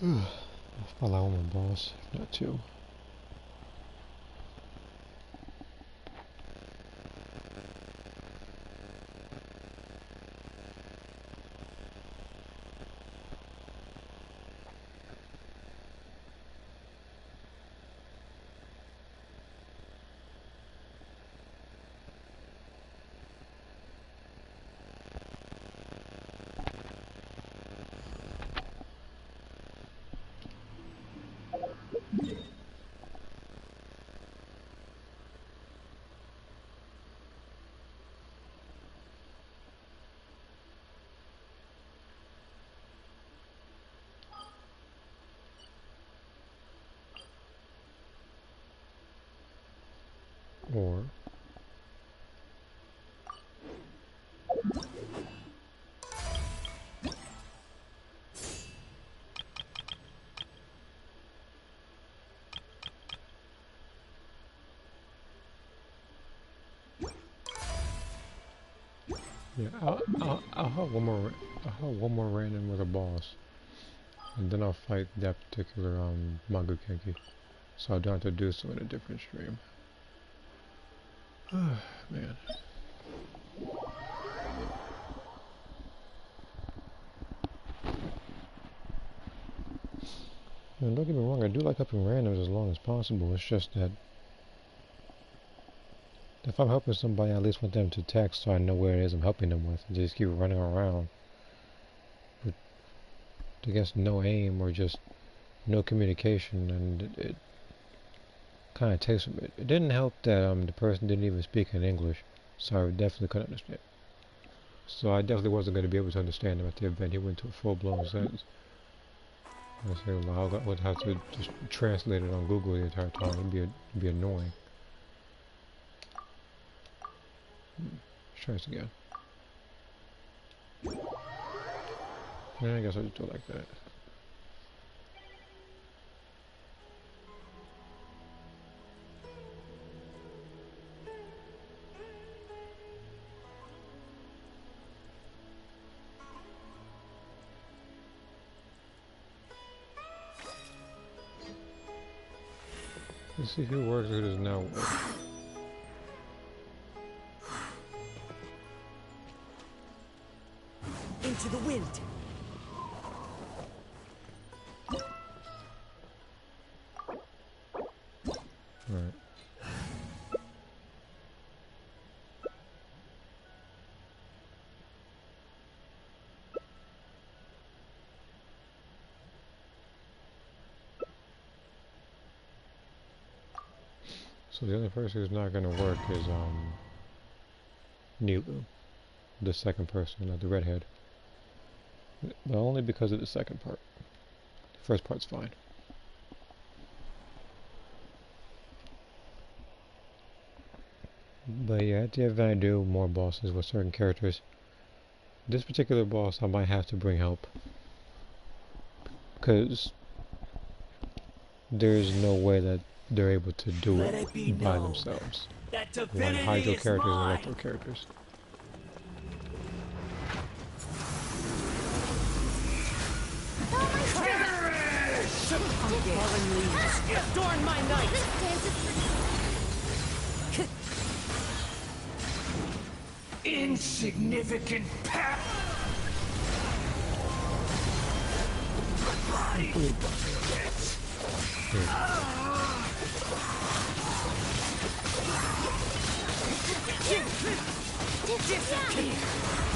I'll follow my boss, if not two. Or yeah, I'll have one more. I'll have one more random with a boss. and then I'll fight that particular Magukenki. So I don't have to do so in a different stream. Man. And don't get me wrong, I do like helping randoms as long as possible. It's just that if I'm helping somebody, I at least want them to text so I know where it is I'm helping them with. They just keep running around with, I guess, no aim or just no communication, and it kind of takes. It didn't help that the person didn't even speak in English, so I definitely couldn't understand. So I definitely wasn't going to be able to understand him at the event. He went to a full-blown sentence. I said, well, I would have to just translate it on Google the entire time. It'd be annoying. Let's try this again. Yeah, I guess I'll just do it like that. Let's see who works and who does not work. Into the wind. Alright. So the only person who's not gonna work is Nilu, the second person, the redhead. But only because of the second part. The first part's fine. But yeah, at the event I do more bosses with certain characters. This particular boss I might have to bring help, because there's no way that they're able to do it by themselves. That Like divinity hydro is characters and mine. electro characters. Fallen leaves. Adorn my night. Insignificant pat. Body.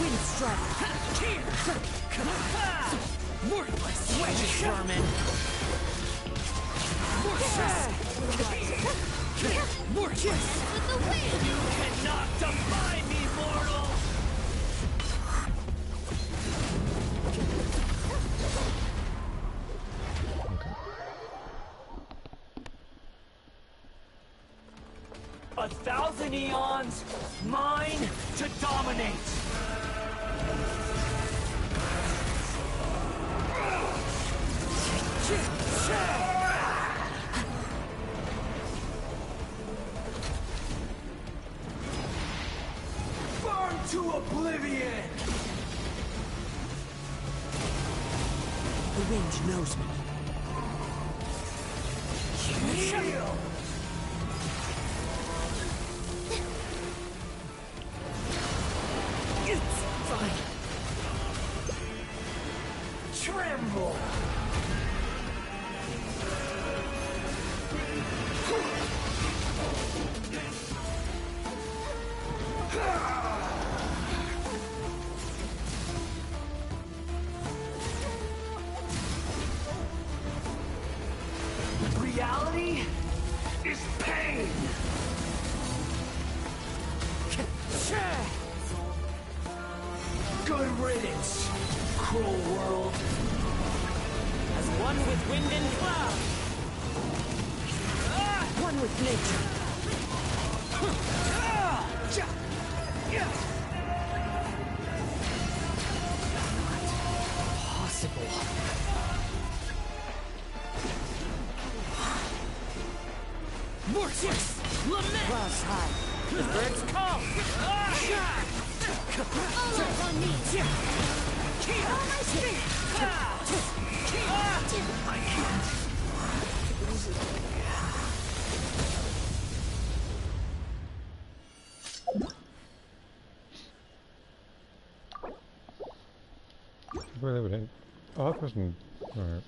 Wind strike. Worthless wedges, vermin. Worthless. With the wind! You cannot defy me, mortal. Okay. 1,000 eons, mine to dominate. Burn to oblivion. The wind knows me. Heal. It's fine. Tremble. Reality is pain. Good riddance, cruel world. As one with wind and cloud. One with nature. Possible. Mortis! Lament! Clouds high. The birds call! All eyes on me! All my strength! Where they would hang. Oh, that person. Alright.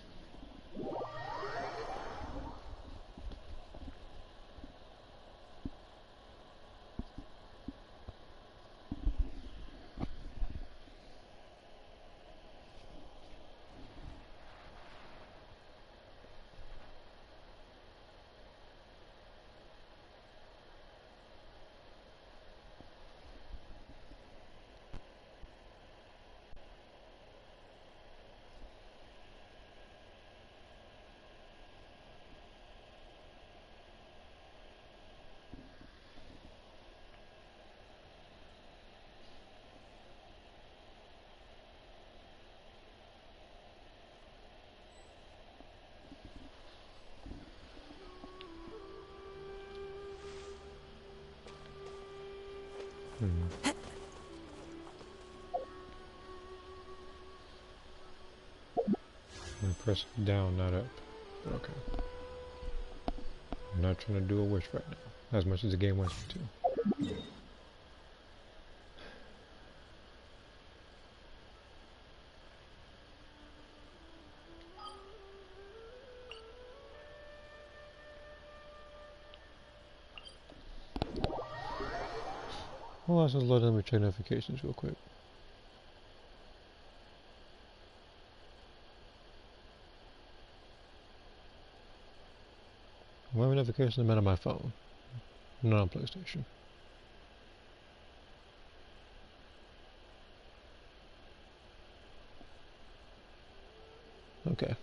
I'm press down, not up. But okay. I'm not trying to do a wish right now, as much as the game wants me to. Well, let's just let them check notifications real quick. Whatever notifications I'm on my phone, not on PlayStation. Okay.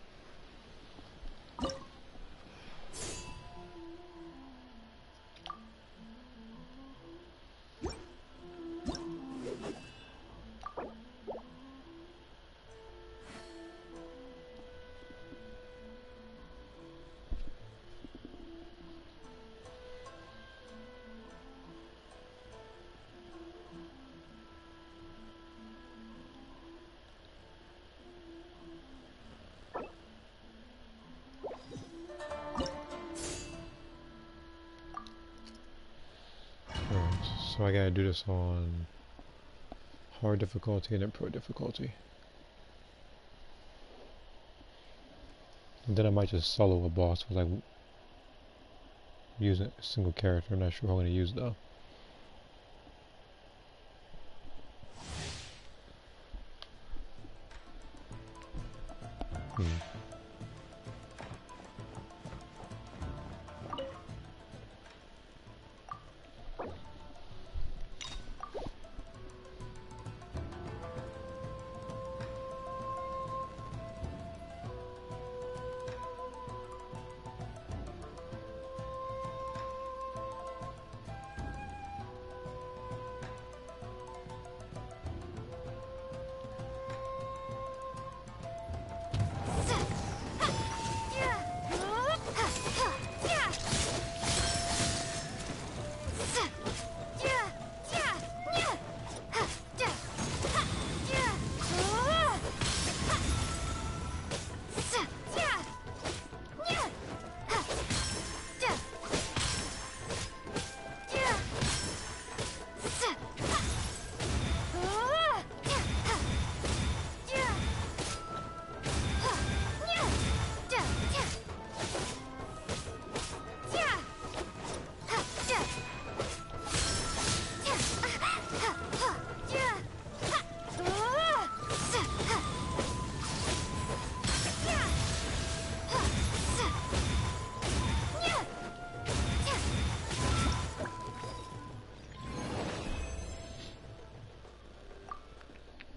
So I gotta do this on hard difficulty and then pro difficulty. And then I might just solo a boss with like using a single character. I'm not sure how I'm gonna use though.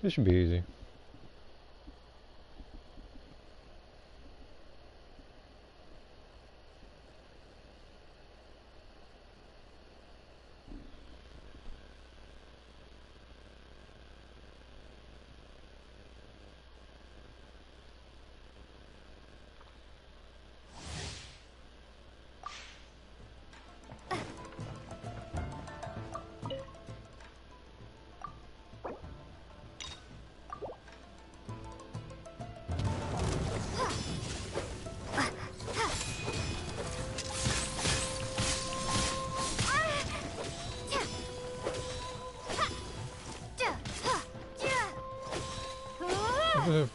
This should be easy. It's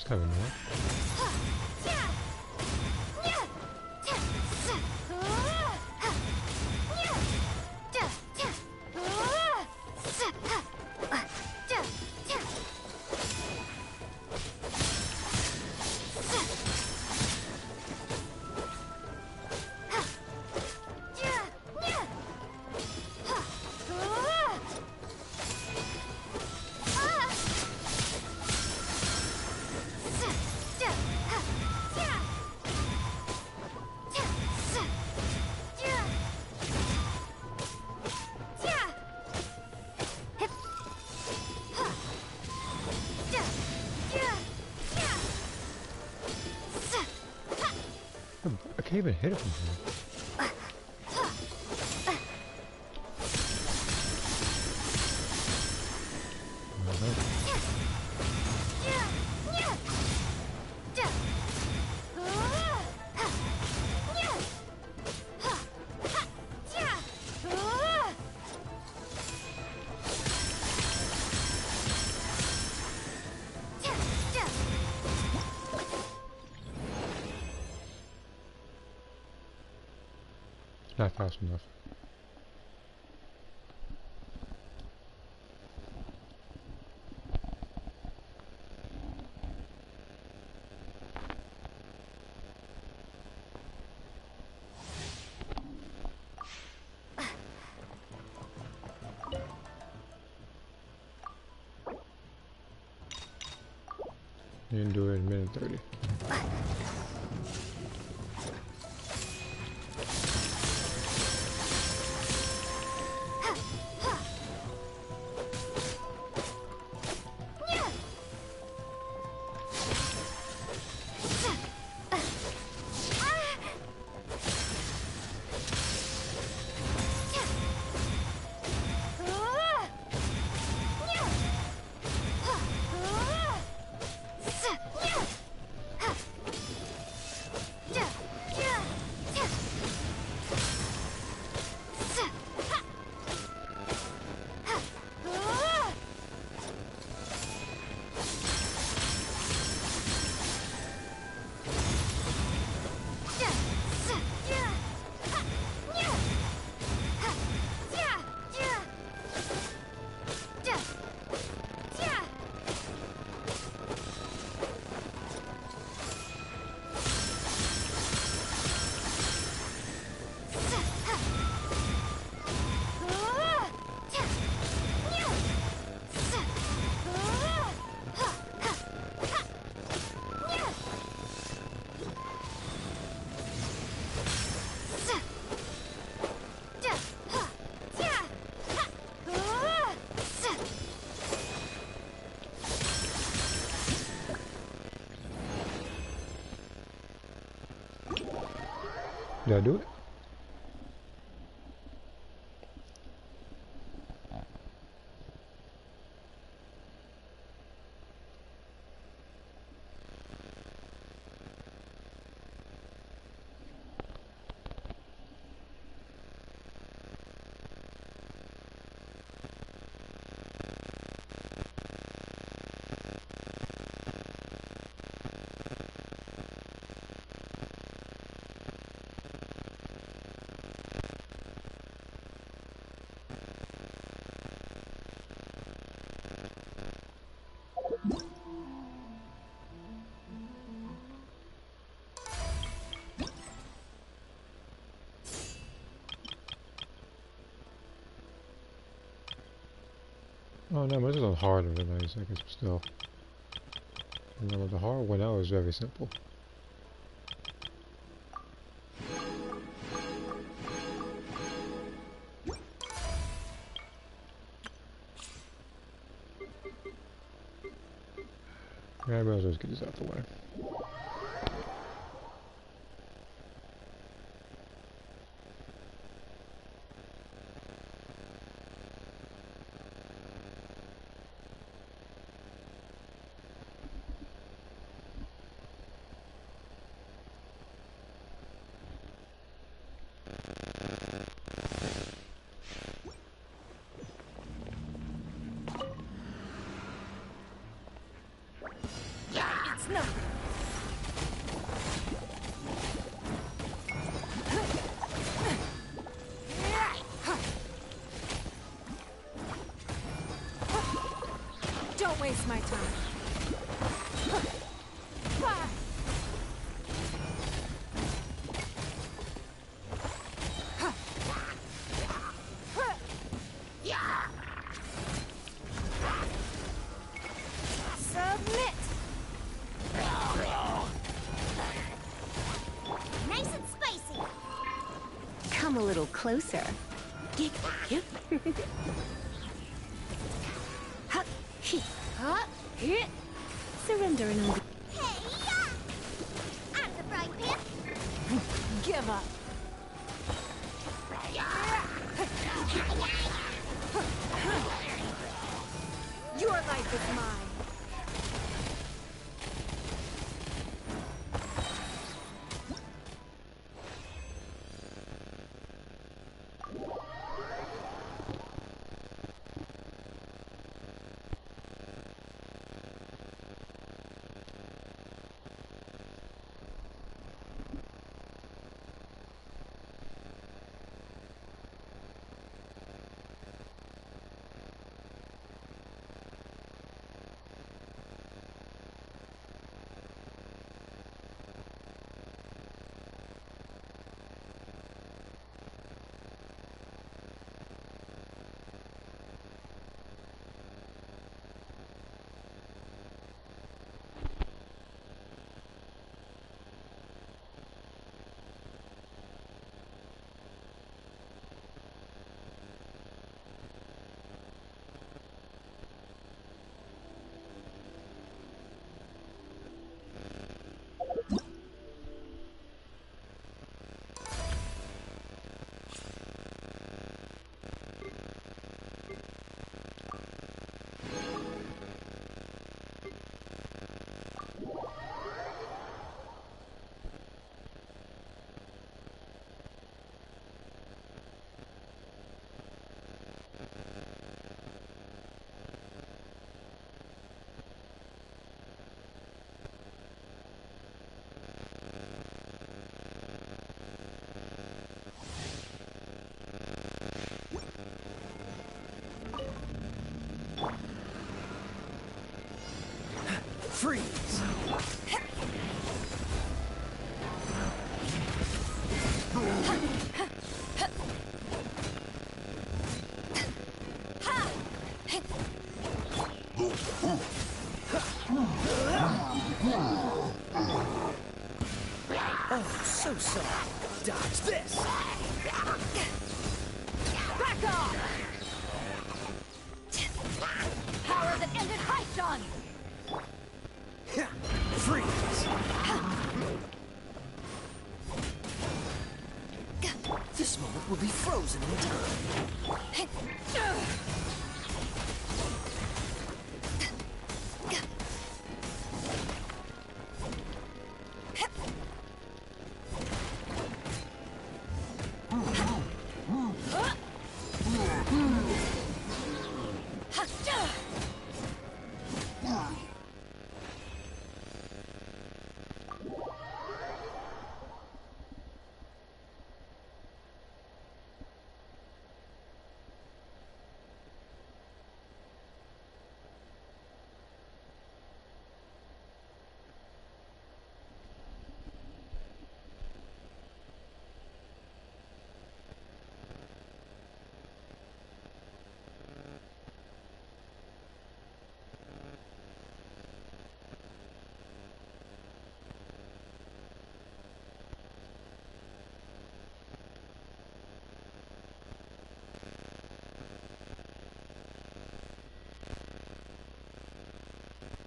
kind of annoying. I can't even hit it from here. Not fast enough. Didn't do it in a minute 30. Did I do it? Oh no, but this is harder than I guess still. Remember the hard one now is very simple. Yeah, I might as well just get this out the way. Come a little closer. Surrender and I'll Hey-ya! Out of the frying pan. give up. Your life is mine. Freeze! Oh, so soft. Dodge this! Back off! Power that ended Haishan! Freeze! This moment will be frozen in time.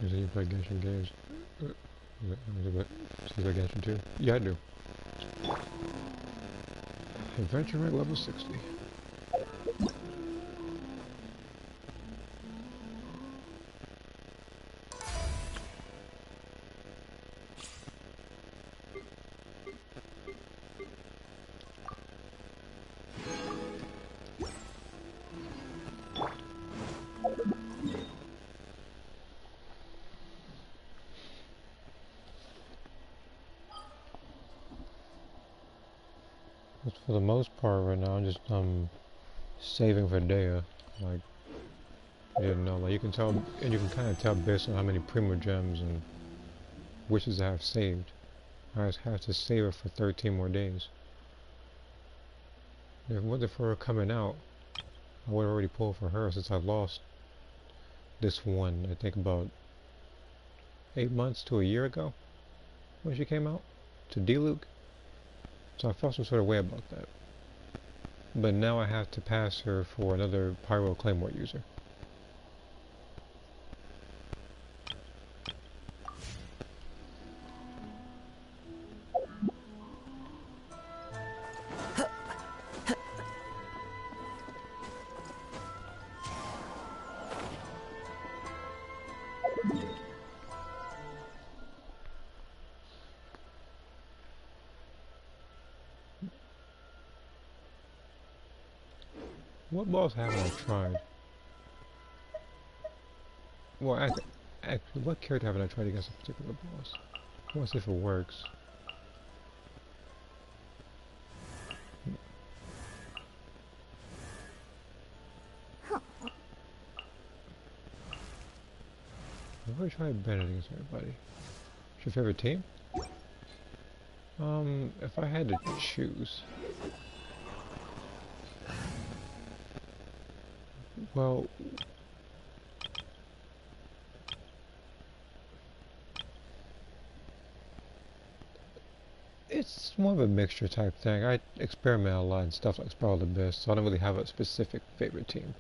You say you play Genshin games? Do you play Genshin too? Yeah, I do. Adventure rank level 60. But for the most part right now, I'm just saving for Dea. Like, you didn't know, like you can tell, and you can kind of tell based on how many Primo Gems and wishes I have saved. I just have to save it for 13 more days. If it wasn't for her coming out, I would have already pulled for her since I lost this one, I think about 8 months to a year ago when she came out to D-Luke. So I felt some sort of way about that. but now I have to pass her for another Pyro Claymore user. What boss haven't I tried? Well, actually, what character haven't I tried against a particular boss? I want to see if it works. I've already tried Bennett against everybody. What's your favorite team? If I had to choose... Well... It's more of a mixture type thing. I experiment a lot and stuff like Spiral the Abyss, so I don't really have a specific favorite team.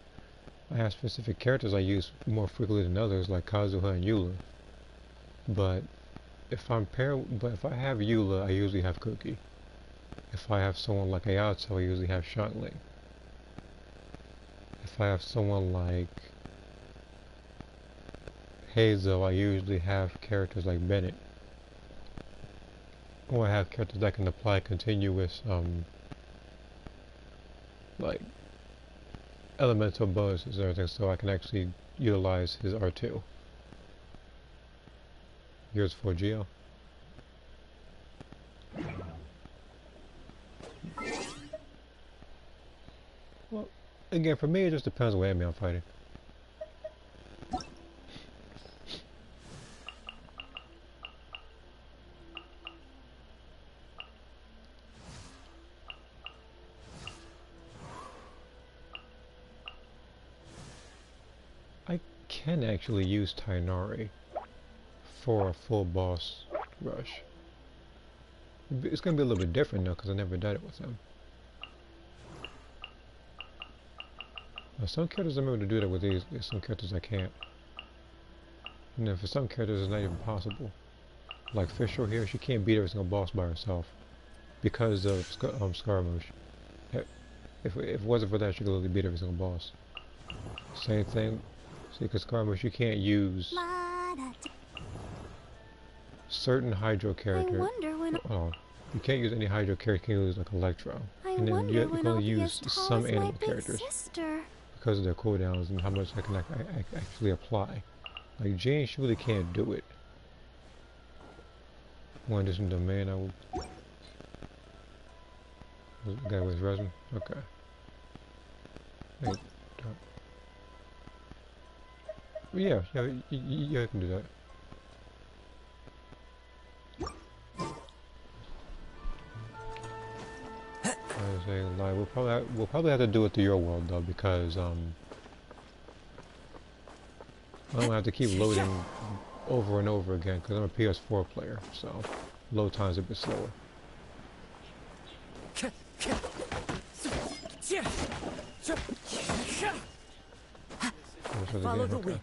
I have specific characters I use more frequently than others, like Kazuha and Eula. But if I have Eula, I usually have Cookie. If I have someone like Ayato, I usually have Shuntling. If I have someone like Hazel, I usually have characters like Bennett. Or I have characters that can apply continuous, like, elemental bonuses and everything, so I can actually utilize his R2. Yours for Geo. Well, again, for me, it just depends on what enemy I'm fighting. I can actually use Tainari for a full boss rush. It's going to be a little bit different though, because I never did it with him. Now, some characters I'm able to do that with these, some characters I can't. And then for some characters it's not even possible. Like Fischl here, she can't beat every single boss by herself because of Scaramouche. If it wasn't for that, she could literally beat every single boss. Same thing, see, because Scaramouche, you can't use certain Hydro characters. You can't use any Hydro character, you can use like Electro. And then you can only use some animal characters because of their cooldowns and how much I can actually apply. Like Jane, she really can't do it. Want to do some domain? I will. Guy with resin. Okay. Hey, yeah, you can do that. I was saying, like, we'll probably have to do it to your world though, because I don't have to keep loading over and over again, because I'm a PS4 player, so load time's a bit slower. Follow the wind.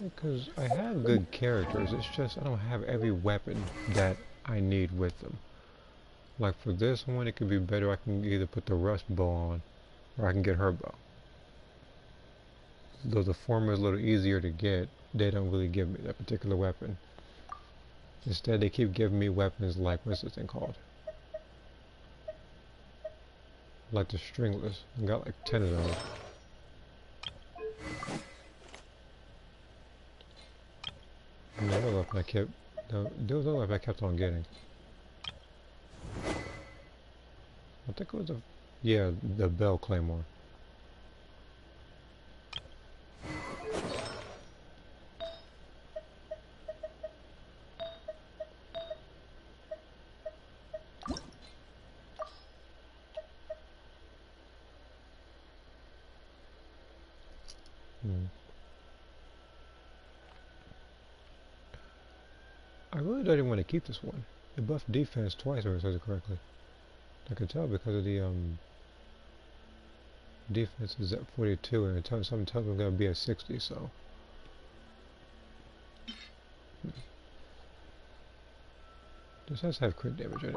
Because I have good characters, it's just I don't have every weapon that I need with them. Like for this one, it could be better I can either put the Rust bow on, or I can get her bow. Though the former is a little easier to get, they don't really give me that particular weapon. Instead, they keep giving me weapons like, what's this thing called? Like the Stringless. I got like 10 of those. And the other weapon I kept, there was another weapon I kept on getting. I think it was the Bell Claymore. Hmm. I really don't even want to keep this one. It buffed defense twice, if I said it correctly. I can tell because of the defense is at 42, and something tells me I'm gonna be at 60. So. This has to have crit damage in it.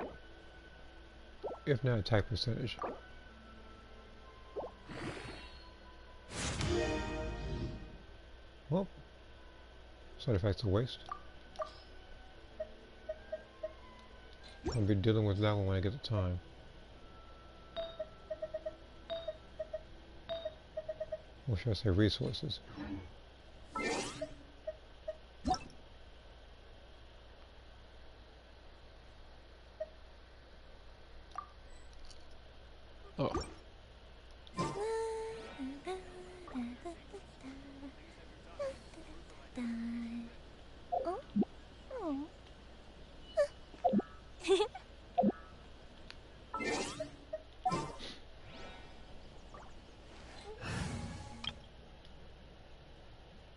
If not attack percentage. Well, side effects of waste. I'll be dealing with that one when I get the time. Or should I say resources? Oh. Oh. Oh.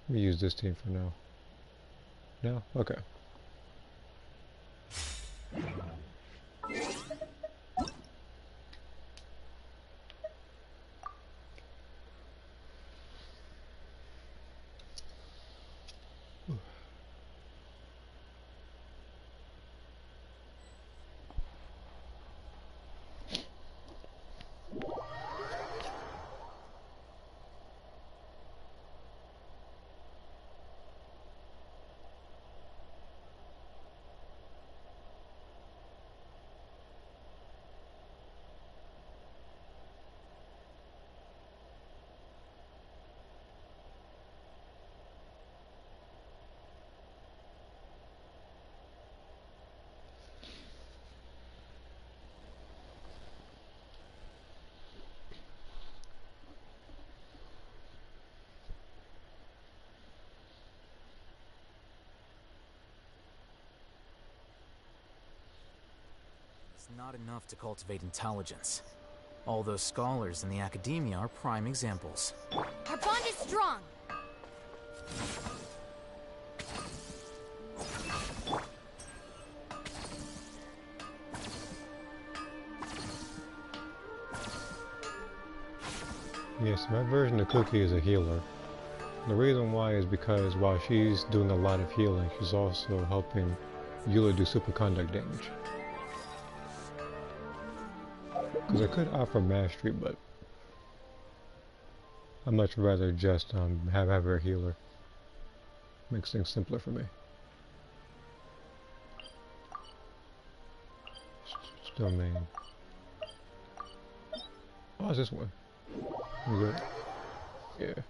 Let me use this team for now. No? Okay. It's not enough to cultivate intelligence. All those scholars in the academia are prime examples. Our bond is strong. Yes, my version of Cookie is a healer. The reason why is because while she's doing a lot of healing, she's also helping Eula do superconduct damage. Because I could offer mastery, but I'd much rather just have her a healer. Makes things simpler for me. Domain. Oh, it's this one. You good? Yeah.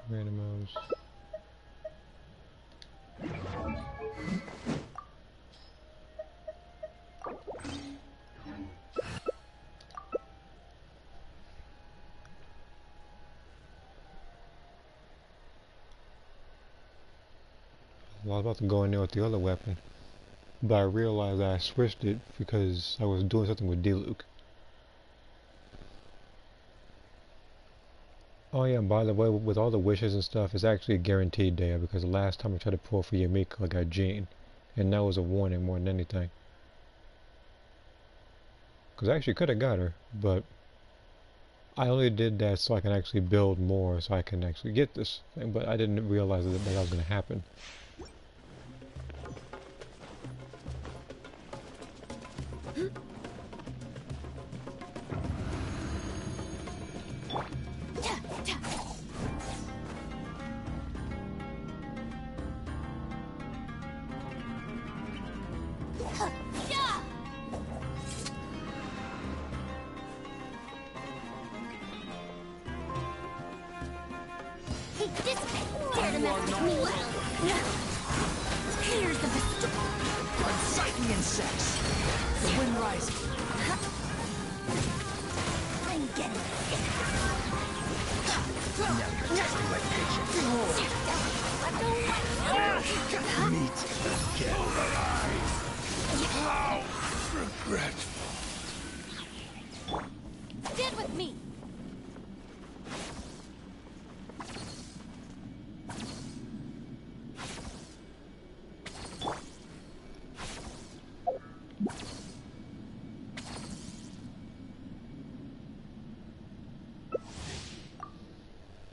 Randomos. Well, I was about to go in there with the other weapon, but I realized I switched it because I was doing something with D-Luke. Oh yeah, and by the way, with all the wishes and stuff, it's actually a guaranteed day because the last time I tried to pull for Yamiko, I got Jean, and that was a warning more than anything. Because I actually could have got her, but I only did that so I can actually build more, so I can actually get this thing, but I didn't realize that that was going to happen. Here's the Unsightly insects. The wind rises. I'm getting Now you're testing my patience. Meet again. How regretful. Stand with me.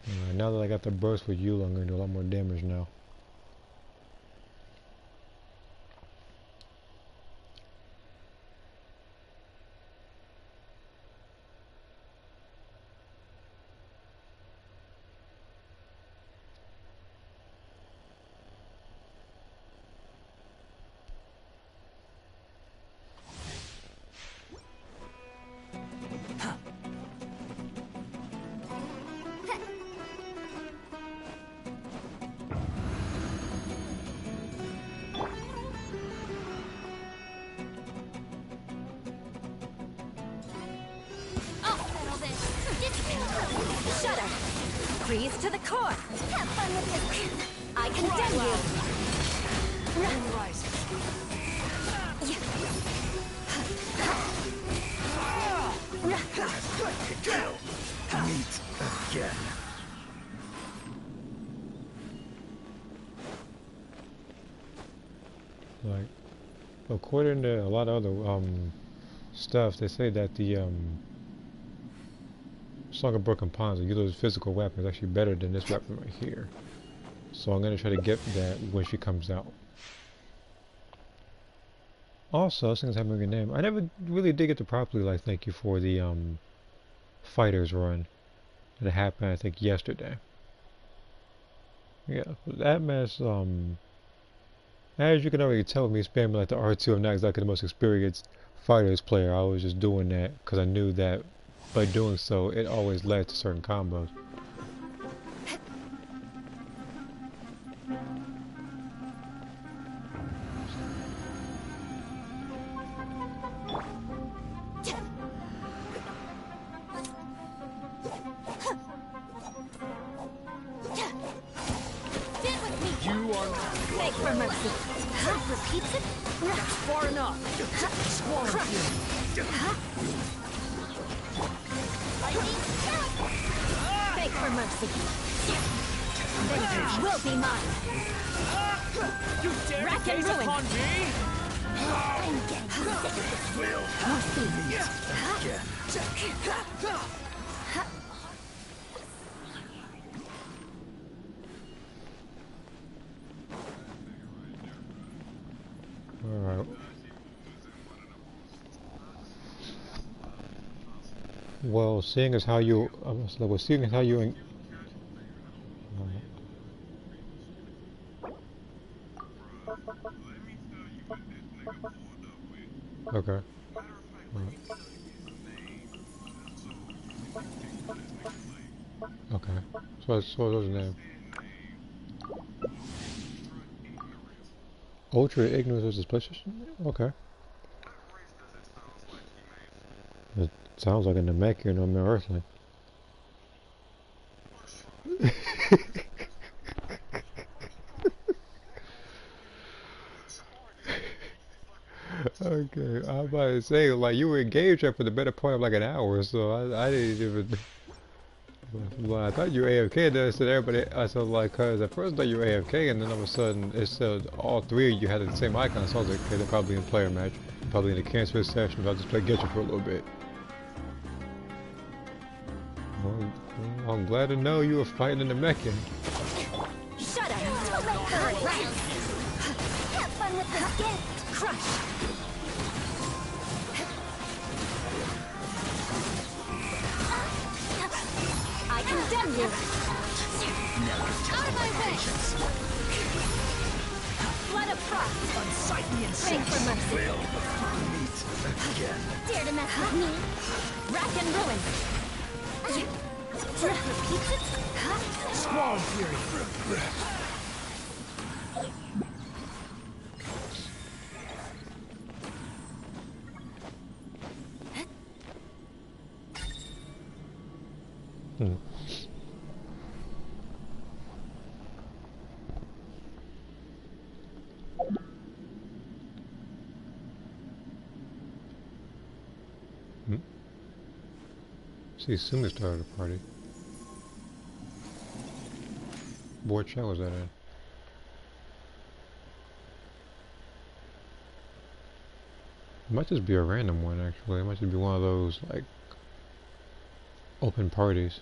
Alright, now that I got the burst with Eula, I'm going to do a lot more damage now. I'll settle this. Shut up. Freeze to the core. Have fun with this. I condemn you. Wind rises. Meet again. Like, according to a lot of other stuff, they say that the Song of Broken Ponds, Eula's physical weapon, is actually better than this weapon right here. So I'm gonna try to get that when she comes out. Also, this thing's having a good name. I never really did get to properly like thank you for the fighters run that happened, I think, yesterday. Yeah, that mess. As you can already tell, me spamming like the R2, I'm not exactly the most experienced fighters player. I was just doing that because I knew that by doing so, it always led to certain combos. Stand with me. You are Beg for mercy. Repeats it. that's far enough. Swarm fury. Beg for mercy. Vengeance will be mine. You dare Rack to and gaze ruin. upon me? I'm getting sick of this. More speed. Again. Alright. Well, seeing as how you, seeing as how you, okay. Alright. Okay. So what was his name? Ultra ignorance was his PlayStation? Okay. It sounds like a Namekian or an Earthling. Okay, I was about to say, like, you were engaged there for the better part of like an hour, so I didn't even. Well, I thought you were AFK, then I said everybody, I said like, cause at first I thought you were AFK, and then all of a sudden it said all three of you had the same icon, so I was like, okay, they're probably in player match, probably in a cancer session, but I'll just play Genshin for a little bit. Well, I'm glad to know you were fighting in the Meccan. Shut up. Don't let her around. Have fun with this gift. Crush. I condemn you. Out of my way. Blood of frost. Unsightly Beg insects. for mercy. Meet again. Dare to mess with me? Rack and ruin. Repeats it? Squall fury. Hmm. Hmm. See, Sumi started a party. What chat was that in? It might just be a random one, actually. It might just be one of those, like, open parties.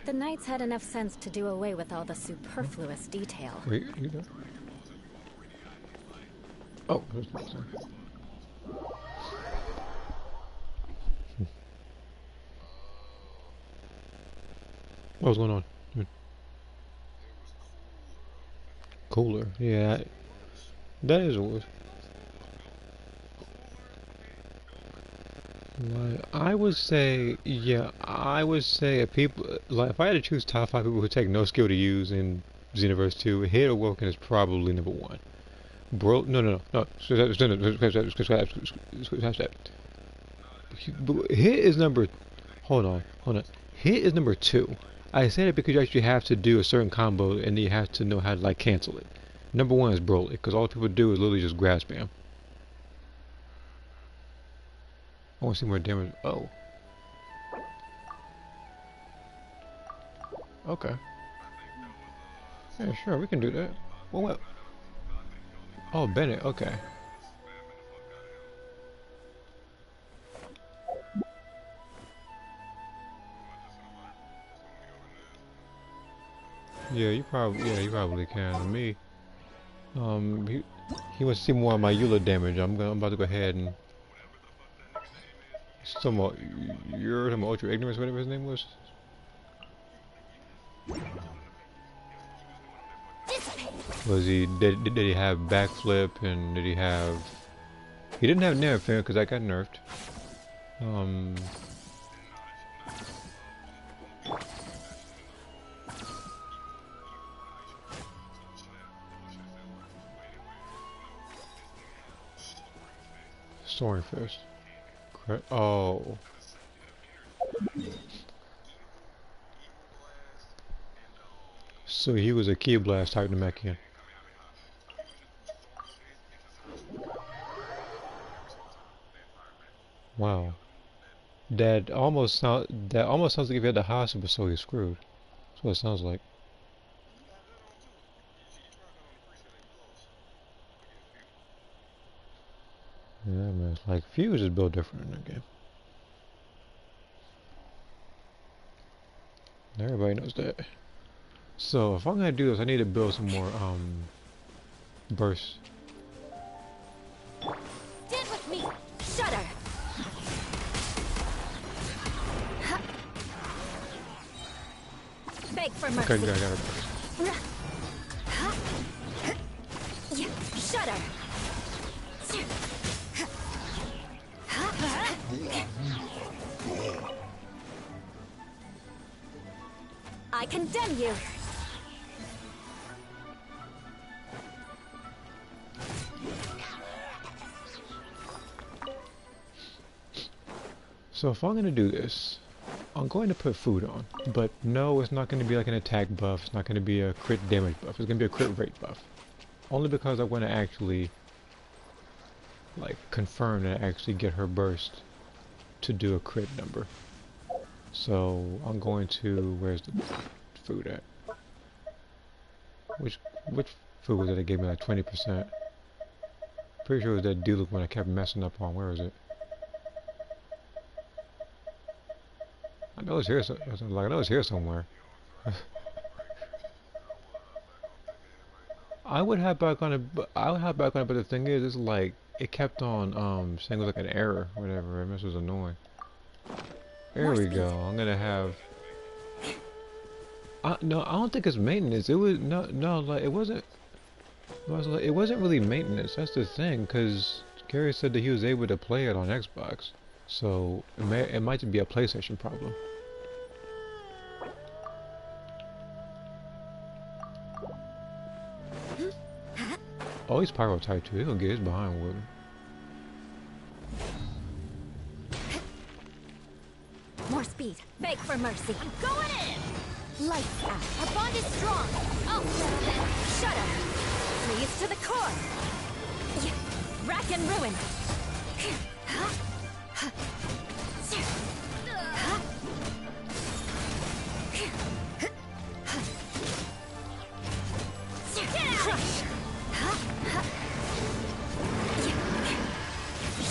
The Knights had enough sense to do away with all the superfluous detail. Wait, you there? Oh, there's nothing. What's going on? Cooler, yeah. That is what. Like, I would say, yeah, I would say if people, like, if I had to choose top 5 people who take no skill to use in Xenoverse 2, Hit Awoken is probably number 1. Bro, no. Hit is number, hold on. Hit is number 2. I said it because you actually have to do a certain combo and you have to know how to, like, cancel it. Number 1 is Broly, because all people do is literally just grab spam. I want to see more damage. Oh. Okay. Yeah, sure, we can do that. Well, what? Oh, Bennett, okay. Yeah, you probably can. Me, he wants to see more of my Eula damage. I'm about to go ahead and some more. You're some ultra ignorance, whatever his name was. Was he did he have backflip and did he have? He didn't have nerf fan because I got nerfed. Soaring Fist. Oh. So he was a Key Blast type Namekian. Wow. That almost sounds like if you had the hospital, so he's screwed. That's what it sounds like. Yeah, man. Like Fuse is built different in that game. Everybody knows that. So if I'm gonna do this, I need to build some more bursts. Stand with me! Shudder! Beg for mercy. Okay, I got it. Shudder! I condemn you! So if I'm gonna do this, I'm going to put food on. But no, it's not gonna be like an attack buff, it's not gonna be a crit damage buff, it's gonna be a crit rate buff. Only because I wanna actually like confirm that I actually get her burst to do a crit number. So I'm going to, where's the food at? Which food was it that gave me like 20%? Pretty sure it was that Duke one I kept messing up on. Where is it? I know it's here. I know it's here somewhere. I would have back on it. I would have back on it, but the thing is, it's like it kept on saying it was like an error, or whatever. And this was annoying. There we go. I'm gonna have. No, I don't think it's maintenance. It was no, like it wasn't. It wasn't really maintenance. That's the thing, because Gary said that he was able to play it on Xbox, so it might be a PlayStation problem. Oh, he's Pyro type too. He'll get his behind with him. speed. Beg for mercy. I'm going in! Lights out. Our bond is strong. Oh, shudder. Freeze to the core. Rack and ruin. Crush.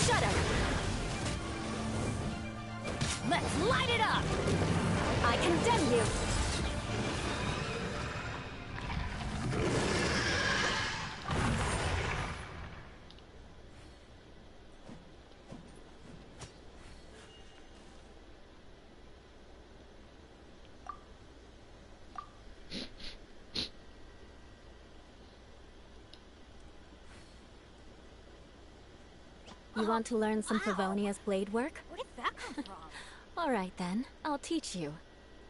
Shudder. Let's light it up. I condemn you. You want to learn some Favonia's blade work? Where did that come from? Alright then, I'll teach you.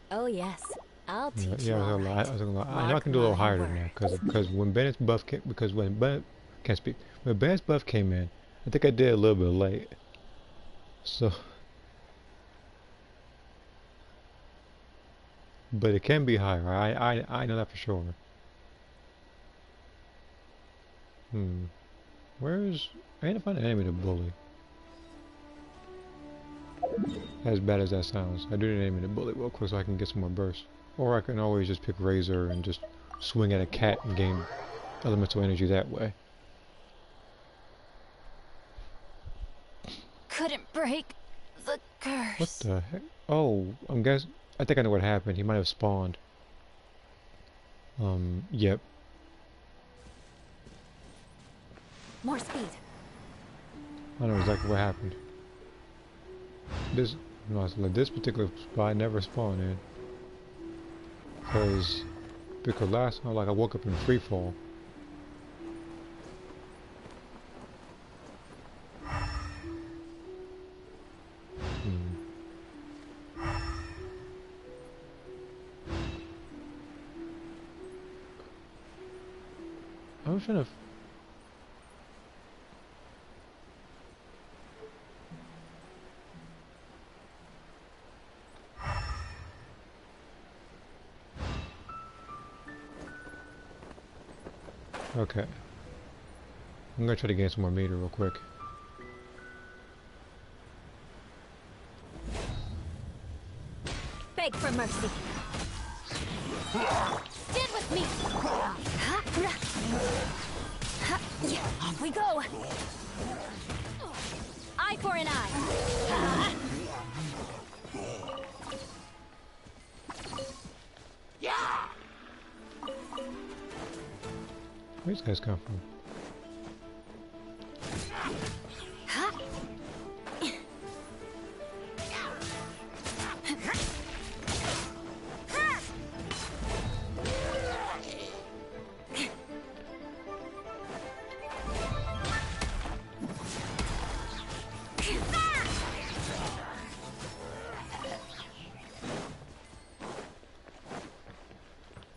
Oh yes, I'll teach Yeah, you. I was gonna lie. I know I can do a little higher than that because when Bennett's buff came, because when Bennett can't speak when Bennett's buff came in, I think I did a little bit late. So, but it can be higher. I know that for sure. Where's I need to find an enemy to bully. As bad as that sounds, I do need an enemy to bully real quick so I can get some more burst. Or I can always just pick Razor and just swing at a cat and gain elemental energy that way. Couldn't break the curse. What the heck? Oh, I think I know what happened. He might have spawned. Yep. More speed. I know exactly what happened. This particular spot I never spawned in. Because last time I woke up in free fall. I'm trying to okay. I'm gonna try to gain some more meter real quick. Beg for mercy. Stand with me. Off we go. Eye for an eye. Where these guys come from?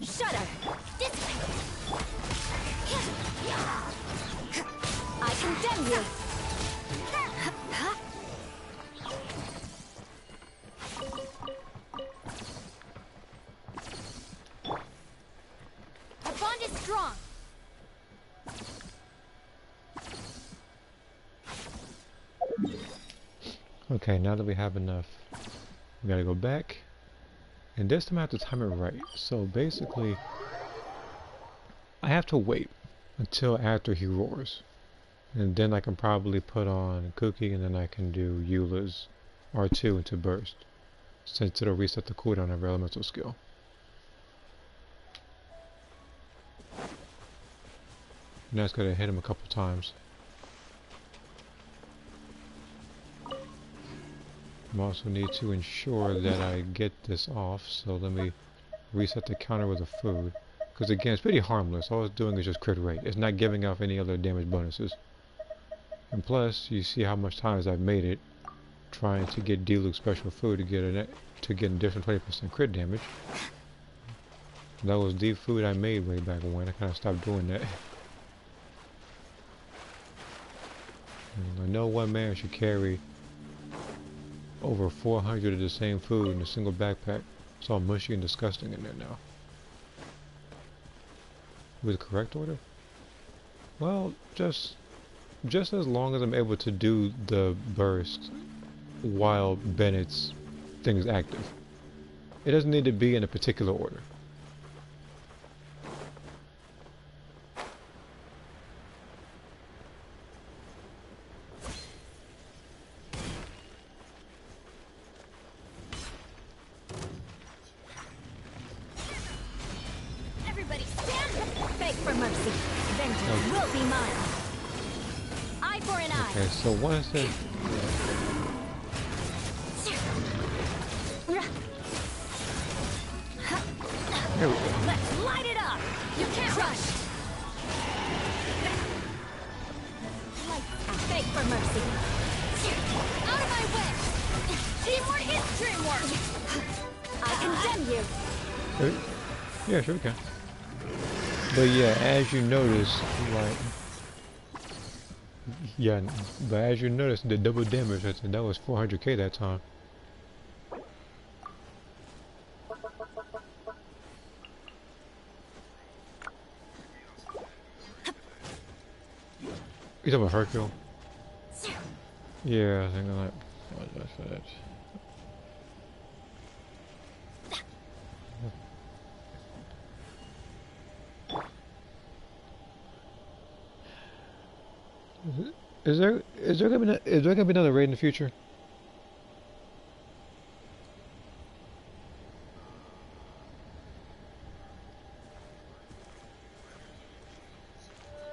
Shudder. I condemn you. Our bond is strong. Okay, now that we have enough, we gotta go back. And this time I have to time it right. So basically, I have to wait until after he roars. And then I can probably put on Cookie and then I can do Eula's R2 into burst. Since it'll reset the cooldown of her elemental skill. Now it's gotta hit him a couple times. I also need to ensure that I get this off, so let me reset the counter with the food. Because again, it's pretty harmless. All it's doing is just crit rate. It's not giving off any other damage bonuses. And plus, you see how much times I've made it trying to get D-Luke special food to get an additional 20% crit damage. That was the food I made way back when. I kind of stopped doing that. And I know one man should carry over 400 of the same food in a single backpack. It's all mushy and disgusting in there now. With the correct order? Well, just as long as I'm able to do the burst while Bennett's thing is active. It doesn't need to be in a particular order. Everybody stand! Beg for mercy. Vengeance will be mine. Eye for an eye. Okay, so once it... There we go. Let's light it up! You can't rush! Beg for mercy. Out of my way! Teamwork is dreamwork! I condemn you! Yeah, sure we can. But yeah, as you notice, like... Yeah, but as you notice, the double damage, that was 400k that time. You talking about Hercule? Yeah, I think I like apologize for that. Is there gonna be another raid in the future?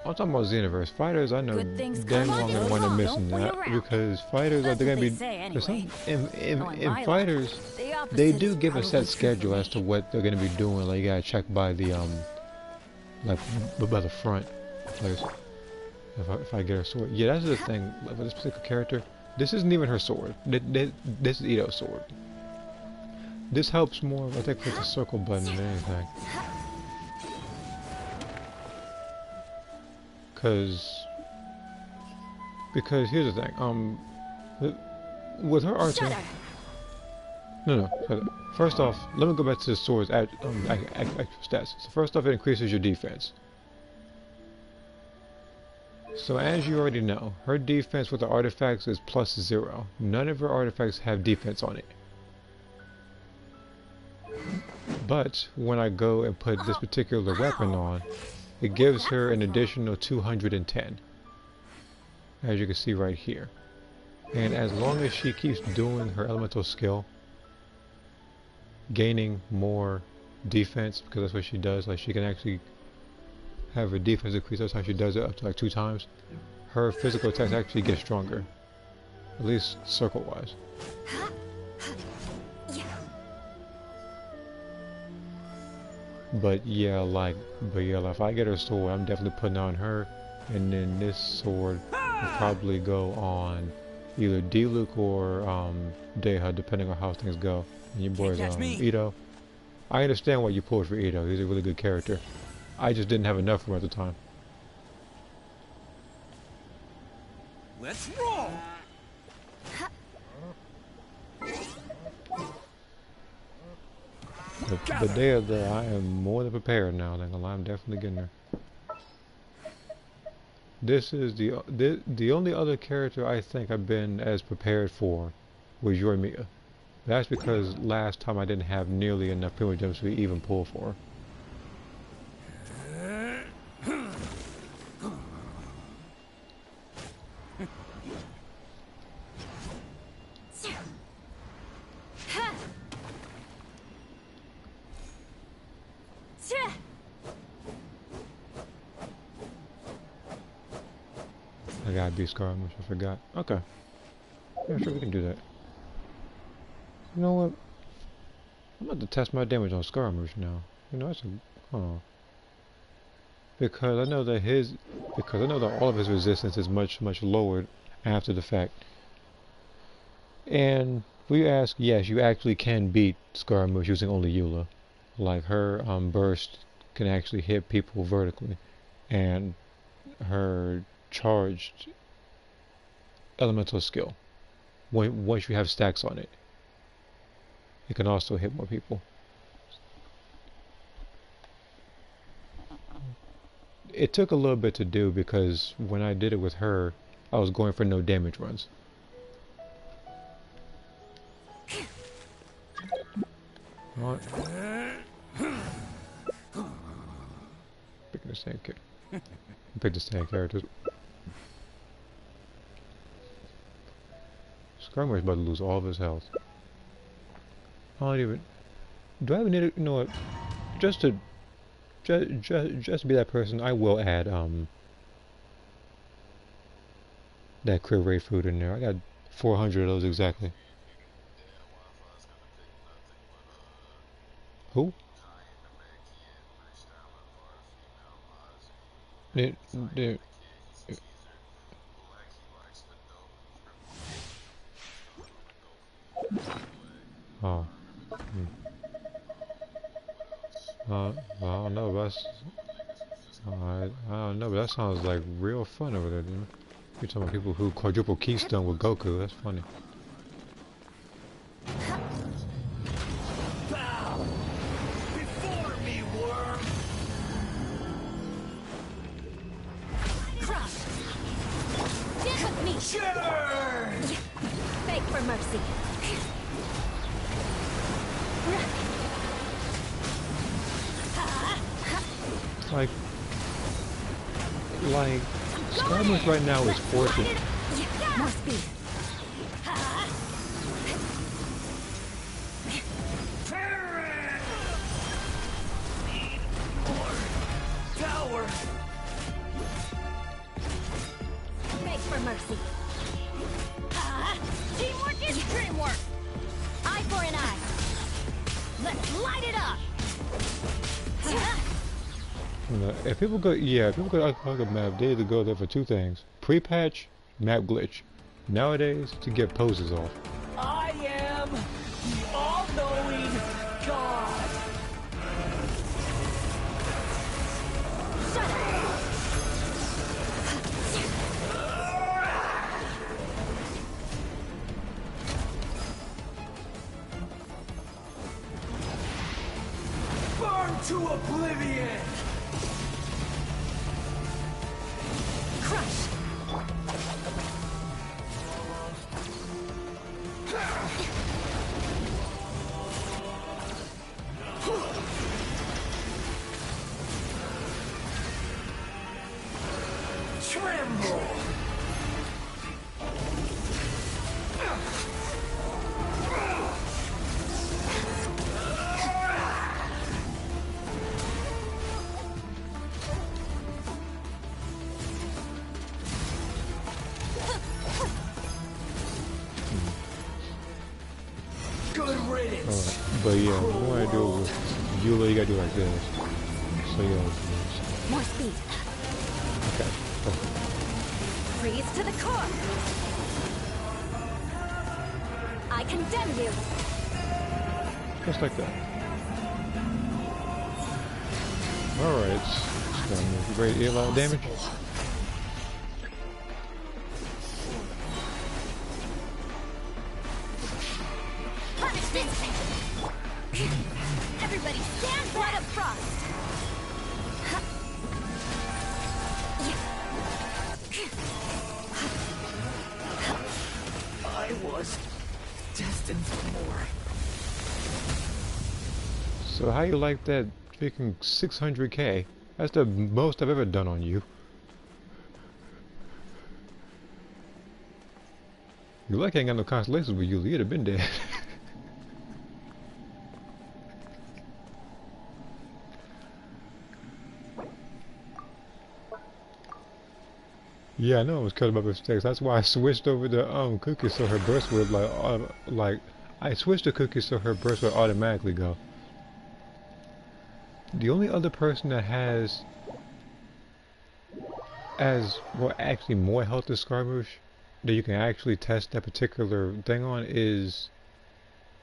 I'm talking about Xenoverse. Fighters, I know Good things damn come long on, and one are don't missing wait that around. because fighters are That's they're what gonna they be say there's some- anyway. in Knowing my fighters luck, the they opposite do is give a probably set true for schedule as me. to what they're gonna be doing. Like you gotta check by the like by the front. Like if I get her sword, yeah, that's the thing. Like, with this particular character, this isn't even her sword. This is Ito's sword. This helps more, I think, with the circle button than anything. Because here's the thing, with her archer... No. First off, let me go back to the sword's actual stats. So first off, it increases your defense. So as you already know, her defense with the artifacts is +0. None of her artifacts have defense on it. But when I go and put this particular weapon on, it gives her an additional 210. As you can see right here. And as long as she keeps doing her elemental skill, gaining more defense, because that's what she does, like she can actually have her defense increase, that's how she does it up to like 2 times. Her physical attacks actually get stronger. At least circle wise. But yeah, if I get her sword, I'm definitely putting on her, and then this sword will probably go on either D-Luke or Deha, depending on how things go. And your boy's Ito. I understand why you pulled for Ito. He's a really good character. I just didn't have enough for him at the time. Let's roll! The day of the, I am more than prepared now. I'm definitely getting there. This is the only other character I think I've been as prepared for was Yoimiya. That's because last time I didn't have nearly enough primo gems to even pull for. I gotta be Scaramouche, I forgot. Okay. Yeah, sure, we can do that. You know what? I'm about to test my damage on Scaramouche now. You know, that's a... Because I know that all of his resistance is much lowered after the fact. And we ask, yes, you actually can beat Scaramouche using only Eula. Like, her burst can actually hit people vertically. And her charged elemental skill once you have stacks on it, it can also hit more people. It took a little bit to do because when I did it with her, I was going for no damage runs. What? Picking the same kid. Pick the same characters. Skirmisher's about to lose all of his health. I don't even. Do I even need to? You know what? Just to be that person, I will add that crit rate food in there. I got 400 of those exactly. Who? It, oh. Well, I don't know, but that's, I don't know, but that sounds like real fun over there, dude. You're talking about people who quadruple keystone with Goku. That's funny. Bow before me, worm. Crush! Stand with me! Sure. Beg for mercy. Like, Skirmish right now is forcing. More speed. Tower. Beg for mercy. Teamwork is dreamwork. Eye for an eye. Let's light it up. You know, if people go, yeah, if people go to Arkham Map, they either go there for two things: pre-patch, map glitch. Nowadays, to get poses off. I am the all-knowing God. Shut up. Burn to oblivion. Crush. Tremble. Good riddance. But yeah, you want to do it with Eula, you gotta do it like this. So you gotta do this. More speed. Okay. Perfect. Freeze to the core. I condemn you. Just like that. Alright, it's gonna make great deal of damage. Punishment. Everybody stand blood of frost. I was destined for more. So how you like that freaking 600k? That's the most I've ever done on you. You lucky I ain't got no constellations with you, you'd have been dead. Yeah, I know I was cutting my mistakes. That's why I switched over to cookie so her burst would like I switched to cookie so her burst would automatically go. The only other person that has well actually more health to Skirmish that you can actually test that particular thing on is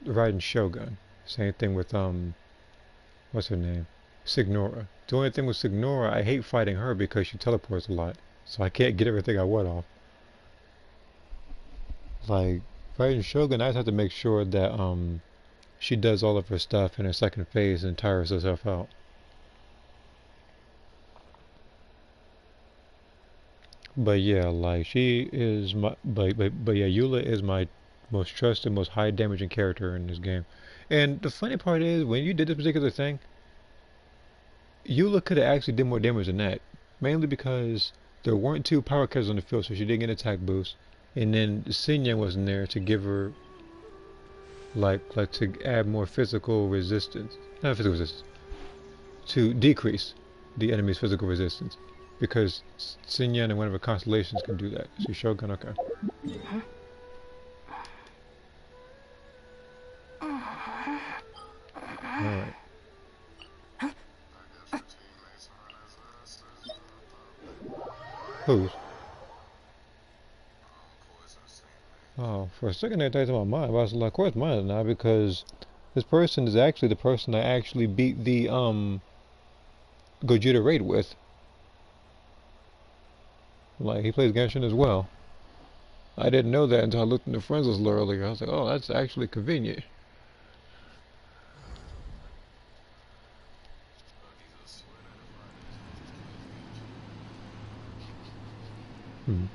riding Shogun. Same thing with what's her name? Signora. The only thing with Signora, I hate fighting her because she teleports a lot. So I can't get everything I want off. Like, fighting Shogun, I just have to make sure that she does all of her stuff in her second phase and tires herself out. But yeah, like she is my, but yeah, Eula is my most trusted, most high damaging character in this game. And the funny part is, when you did this particular thing, Eula could have actually did more damage than that. Mainly because there weren't two power characters on the field, so she didn't get an attack boost. And then Xinyan wasn't there to give her like to add more physical resistance. Not physical resistance. To decrease the enemy's physical resistance. Because Xinyan and one of her constellations can do that. So Shogun, okay. Alright. Whose? Oh, for a second I thought about mine, but I was like, of course mine is not, because this person is actually the person I actually beat the Gogeta raid with. Like, he plays Genshin as well. I didn't know that until I looked in the friends list earlier. I was like, oh, that's actually convenient. Hmm.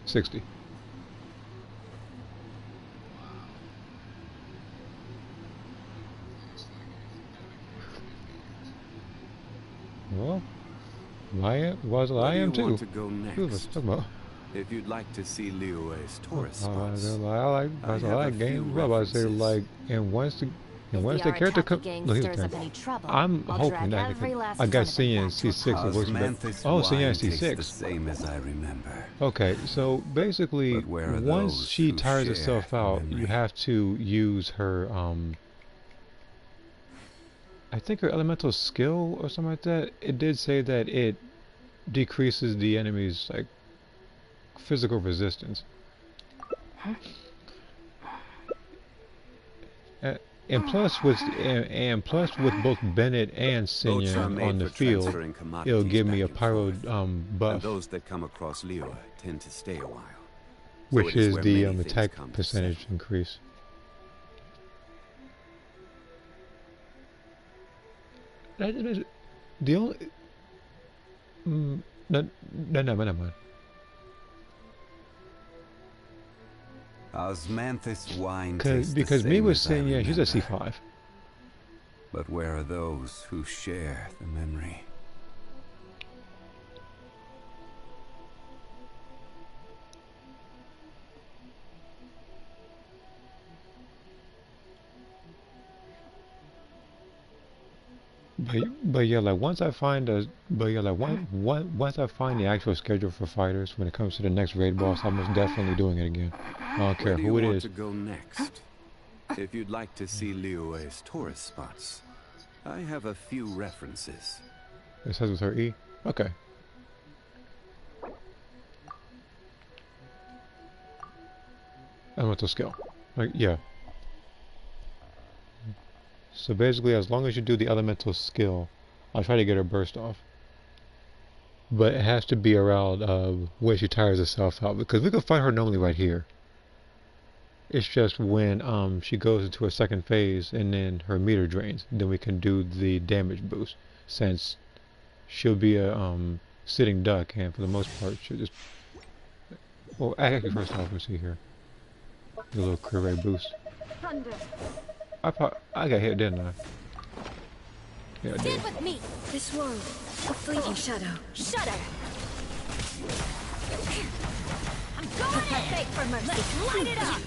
60. Well, I am too. Want to go next? Who was talking about? If you'd like to see Liyue's tourist I spots, like games. Well, I say like, and once the character comes, I'm hoping that I got Xinyan C6. It works better. Oh, Xinyan C6. The same as I remember. Okay, so basically, once she tires herself out, you have to use her I think her elemental skill or something like that. It did say that it decreases the enemy's like physical resistance. And plus with both Bennett and Xinyan on the field, it'll give me a pyro buff, and those that come across Liyue tend to stay a while. Which is the attack percentage increase. The only no, never mind. Osmanthus wine because me was saying, yeah, she's a C5. But where are those who share the memory? But yeah, like once I find once I find the actual schedule for fighters when it comes to the next raid boss, I'm most definitely doing it again. I don't care who it is. To go next? If you'd like to see Liyue's tourist spots, I have a few references. It says with her E? Okay. Elemental skill. Like, yeah. So basically, as long as you do the elemental skill, I'll try to get her burst off. But it has to be around where she tires herself out, because we could fight her normally right here. It's just when she goes into her second phase and then her meter drains, then we can do the damage boost. Since she'll be a sitting duck, and for the most part, she'll just. Well, actually, first off, let's see here. The little crit rate boost. I got hit, didn't I? Yeah, I did. Stand with me. This world, a fleeting shadow. Shudder. I'm going in. Beg for mercy. Let's light it up.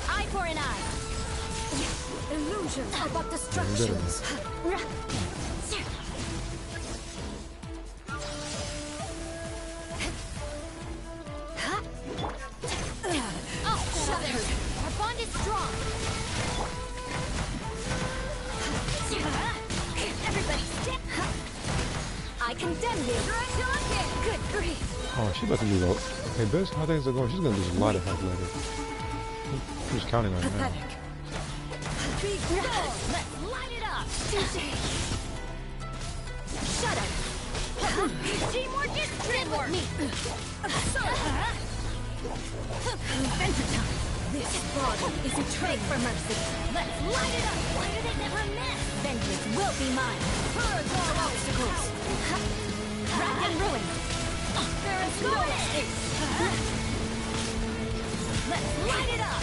Eye for an eye. Illusions are but distractions. Bond is strong. Everybody stick. I condemn you. Good grief. Oh, she's about to lose out. Okay, based on how things are going, she's gonna lose a lot of health later. Who's counting on it now? Let's light it up. Shut up. Teamwork is teamwork! Adventure time! This body is a trade for mercy. Let's light it up! Why do they never miss? Vengeance will be mine. Purge all obstacles. Rack and ruin. There is no escape. Let's light it up!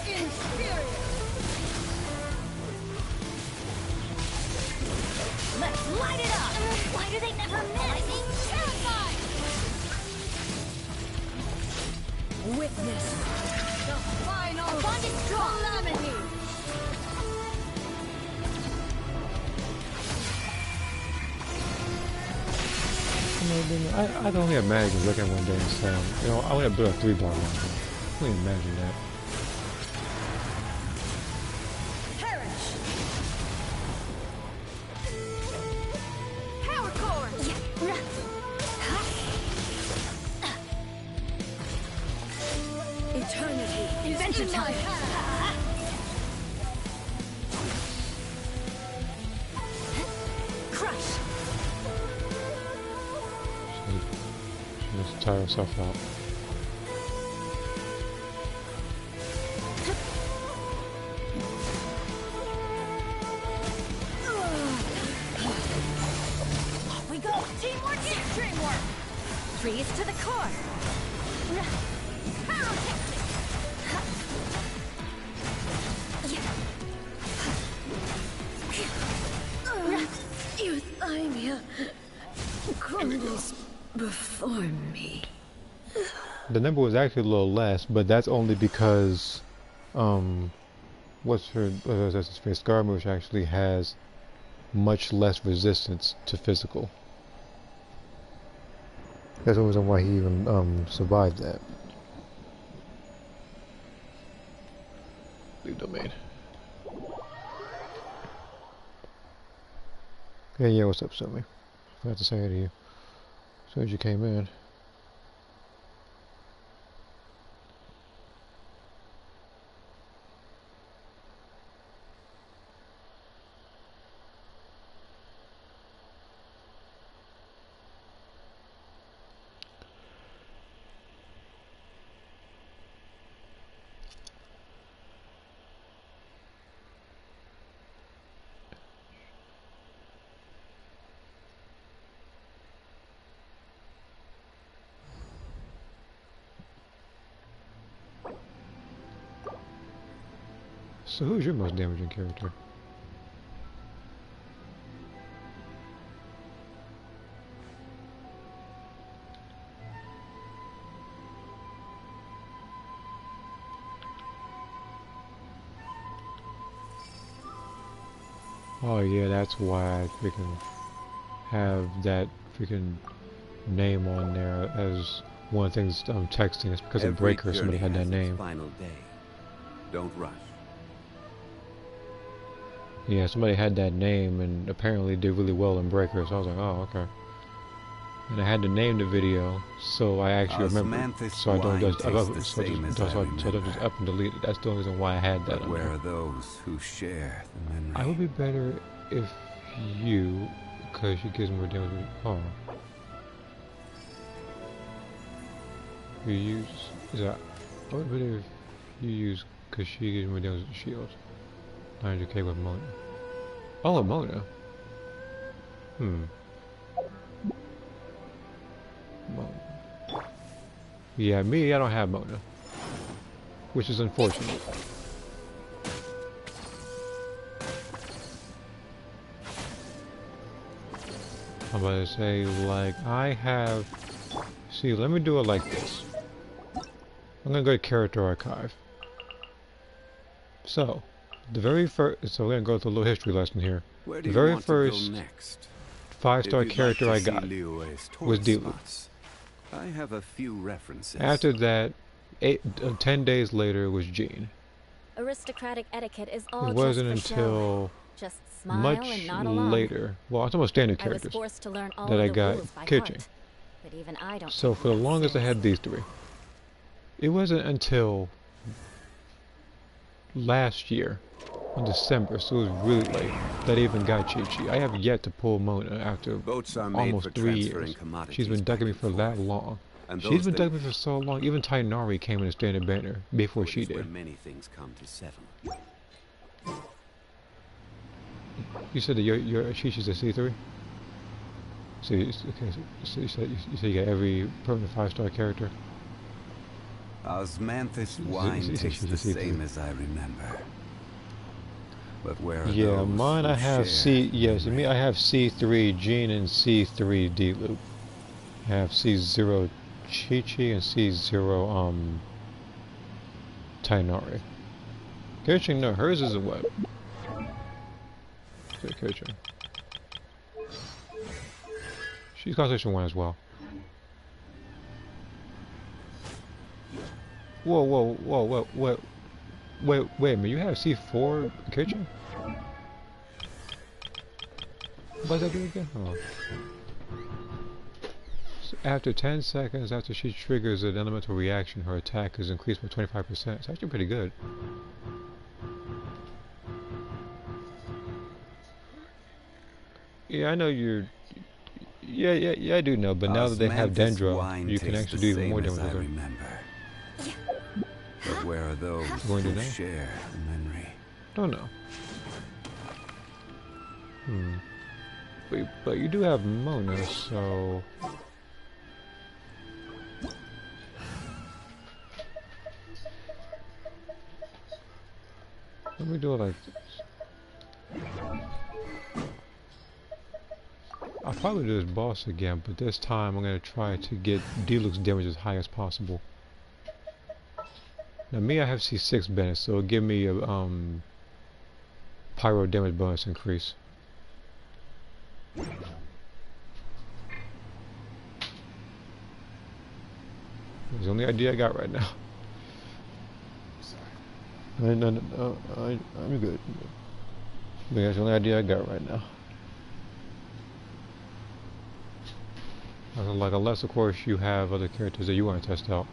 Inferior! Let's light it up! Why do they never miss? I'm terrified! Witness the final bond is strong calamity! I don't think Magic is looking one day and saying, you know, I want to build a 3-bar one. I can't imagine that. Perish! Power core! Eternity is Adventure time! Crush! Just tire herself out. Off we go! Teamwork is dreamwork! Freeze to the core! Pyrotechnic! Euthymia crumbles before me. The number was actually a little less, but that's only because, what's her face? Scaramouche actually has much less resistance to physical. That's the reason why he even survived that. Leave domain. Yeah, what's up, Sumi? Forgot to say hi to you. As soon as you came in. So who's your most damaging character? Oh yeah, that's why I freaking have that freaking name on there as one of the things I'm texting. It's because of Breaker, somebody had that name. Final day. Don't rush. Yeah, somebody had that name and apparently did really well in Breaker, so I was like, oh, okay. And I had to name the video, so I actually remember, so I don't just up and delete it. That's the only reason why I had that. But where are those who share the memory? I would be better if you, because she gives more damage. Oh, you use. Is that? I would be better if you use, because she gives more damage with the shield. 900k with Mona. Oh, Mona. Mona. Yeah, me, I don't have Mona. Which is unfortunate. I'm about to say, like, I have... See, let me do it like this. I'm gonna go to Character Archive. So, the very first... So we're gonna go through a little history lesson here. The very first 5-star character I got was Dealu. I have a few references. After that, 10 days later was Jean. Aristocratic etiquette is all It wasn't just for until just smile much and nod along. later, well, it's almost standard I was characters, forced to learn all that I the got rules by kitchen. heart, but even I don't So for the longest I had these three. It wasn't until last year in December, so it was really late. That even got Chi-Chi. I have yet to pull Mona after Boats are made almost for 3 transferring years. commodities She's been ducking me back for and that forth. long. And She's those been they- ducking me for so long. Even Tainari came in a standard banner before she Which is where did. many things come to settle. You said that your Chi-Chi's a C3? So you, okay, so you said you got every permanent 5-star character? Osmanthus wine tastes the same as I remember. But where are Yeah, those mine who I have share yes, me memory? I have C3 Jean and C3 D-Loop. I have C0 Chi-Chi and C0 Tainari. Keichin, no, hers isn't what? Okay, Keichin. She's Constellation 1 as well. Whoa, wait a minute, you have C4 Keichin? What does that do again? Oh. So after 10 seconds after she triggers an elemental reaction, her attack is increased by 25%. It's actually pretty good. Yeah, I know you're... Yeah, I do know, but now that they have Osmanthus Dendro, wine you can tastes actually the do even more same as damage I with her. remember. But where are those Going to who know? share the memory? Don't know. But you do have Mona, so... Let me do it like this. I'll probably do this boss again, but this time I'm going to try to get Deluxe damage as high as possible. Now me, I have C6 Bennett, so it'll give me a pyro damage bonus increase. It's the only idea I got right now. No, I'm good. But that's the only idea I got right now. Like, unless of course you have other characters that you want to test out.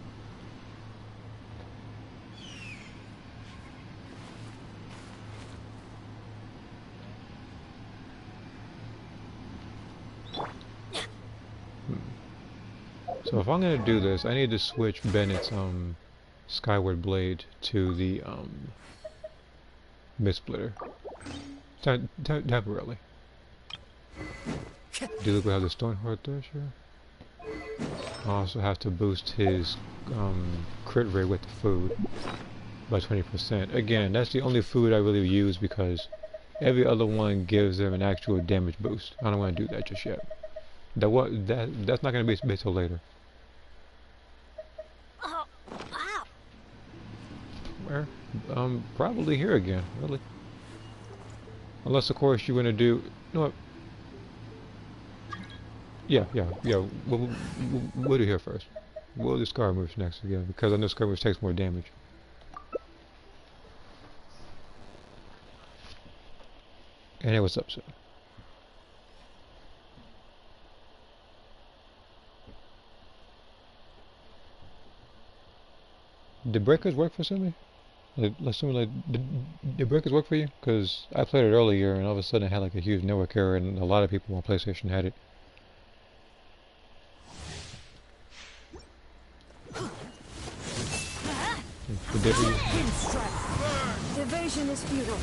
So if I'm gonna do this, I need to switch Bennett's Skyward Blade to the Mid Splitter. Temporarily. Do look, we have the Stoneheart Thresher. I also have to boost his crit rate with the food by 20%. Again, that's the only food I really use because every other one gives them an actual damage boost. I don't want to do that just yet. That's not going to be till later. Oh, wow. Where? Probably here again, really. Unless, of course, you're going to do... You know what? Yeah. We'll do here first. We'll do Scar Moves next again, because I know Scar Moves takes more damage. And hey, what's up, sir? Did breakers work for somebody? Did breakers work for you? Because I played it earlier, and all of a sudden it had like a huge network error, and a lot of people on PlayStation had it. Did for you? Evasion is futile.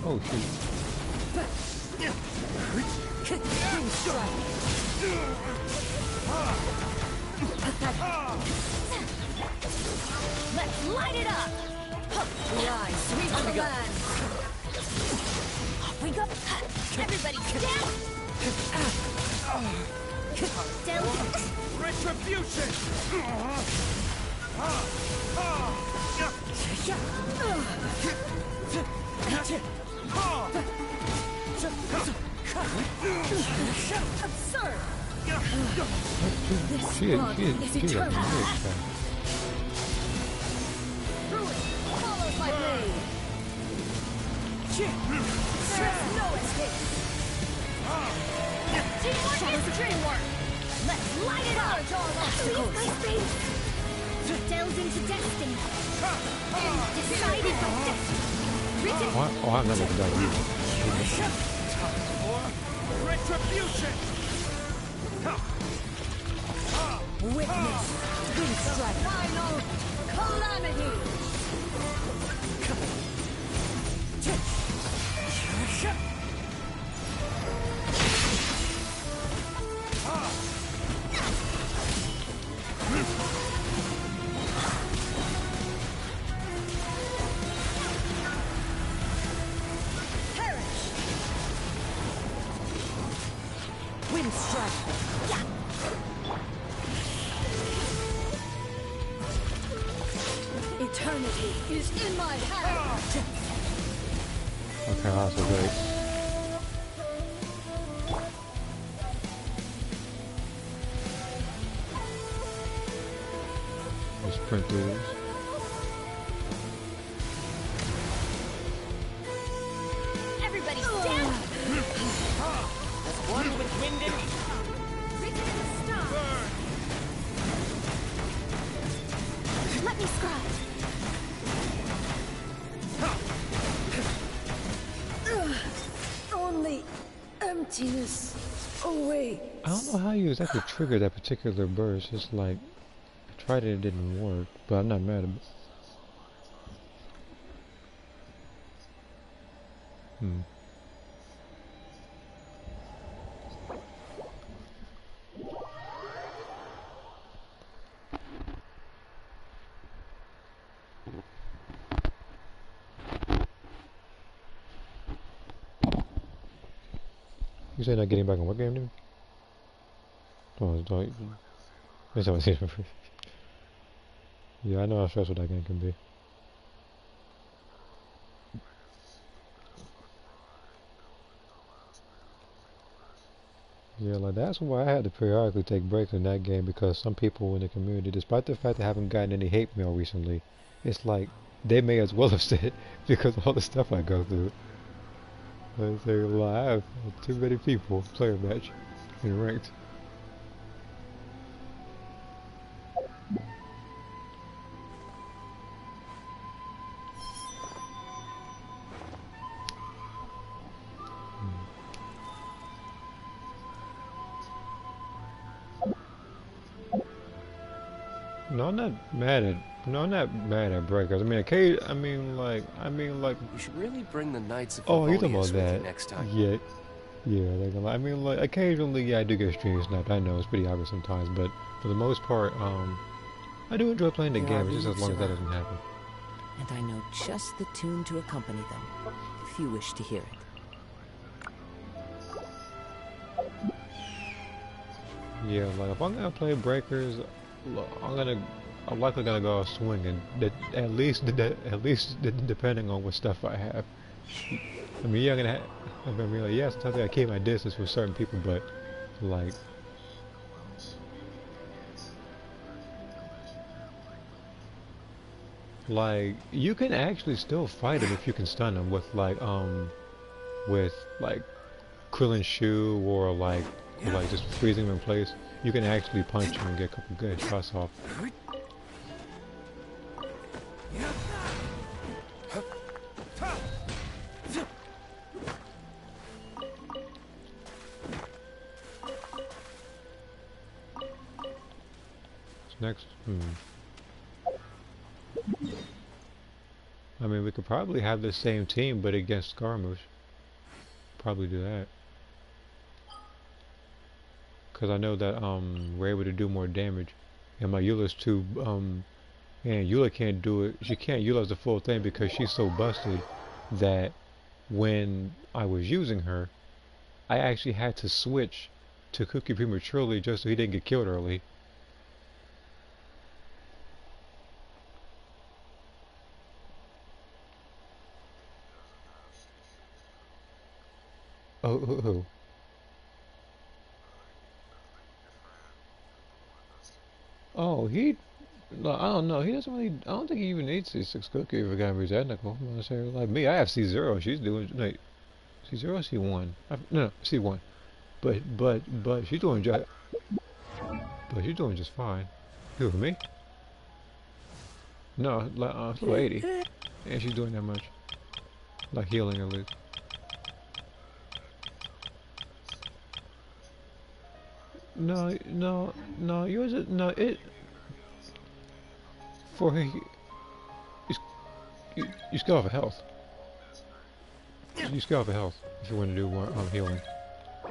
Oh shoot. Let's light it up! Rise, sweep the land! Off we go! Everybody down! Down! Retribution! Absurd! She is a bitch. Ruin follows my blade! There is no escape! Teamwork is dreamwork! Let's light it up! Leave my space! Delves into destiny. Decided by destiny. Written. Oh, I've never done that. Retribution! Witness. Windstrike. Final calamity. Perish. Windstrike. Eternity is in my hand. Okay, that's so great. Let's print these. Everybody stand. As one with wind and Written in the stars. Let me scribe. Only emptiness away. I don't know how you exactly trigger that particular burst. It's like, I tried it, it didn't work, but I'm not mad at it. You say not getting back on what game, dude? Oh, it's not. That's how I see it. Yeah, I know how stressful that game can be. Yeah, like that's why I had to periodically take breaks in that game, because some people in the community, despite the fact they haven't gotten any hate mail recently, it's like they may as well have said because of all the stuff I go through. I say, well, I have too many people player match in ranked. No, I'm not mad at. No, I'm not mad at breakers. I mean, I mean, like. You should really bring the Knights of Oh, you talking Favonius about with you that? next time. Yeah, yeah. Like, I mean, like, occasionally, yeah, I do get stream snapped. I know it's pretty obvious sometimes, but for the most part, I do enjoy playing the game. It's just as long as that doesn't happen. And I know just the tune to accompany them, if you wish to hear it. Yeah, like if I'm gonna play breakers, I'm likely gonna go swinging. At least depending on what stuff I have. I mean, yeah, I mean, like, yeah, sometimes I keep my distance with certain people, but like, you can actually still fight them if you can stun them with Krillin shoe or like just freezing them in place. You can actually punch them and get a couple good shots off. Next, I mean, we could probably have the same team, but against Scaramouche. Probably do that. Because I know that, we're able to do more damage. And my Eula's too, and Eula can't do it. She can't utilize the full thing because she's so busted that when I was using her, I actually had to switch to Cookie prematurely just so he didn't get killed early. Oh, who? Oh, no, I don't know. He doesn't really. I don't think he even needs C6 Cookie if a guy is technical. I'm gonna say like me. I have C0. She's doing. Wait, C0 or C1? No, C1. But she's doing just. But she's doing just fine. Who, me? No, like still 80, and she's doing that much. Like healing at least. No. Yours is no. It for her. You scale off of health. You scale off of health if you want to do more healing.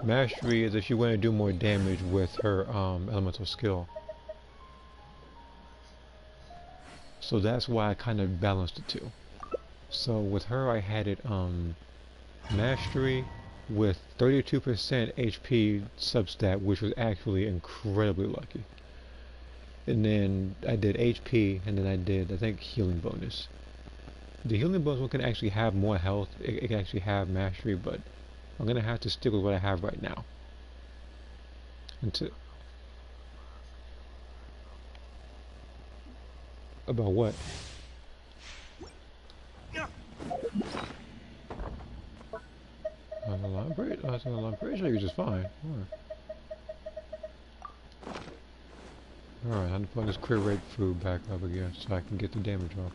Mastery is if you want to do more damage with her elemental skill. So that's why I kind of balanced the two. So with her I had it mastery with 32% HP substat, which was actually incredibly lucky. And then I did HP, and then I did, I think, healing bonus. The healing bonus one can actually have more health, it can actually have mastery, but I'm going to have to stick with what I have right now. Until... About what? I'm pretty sure you're just fine. Alright, I have to put this crit rate food back up again so I can get the damage off.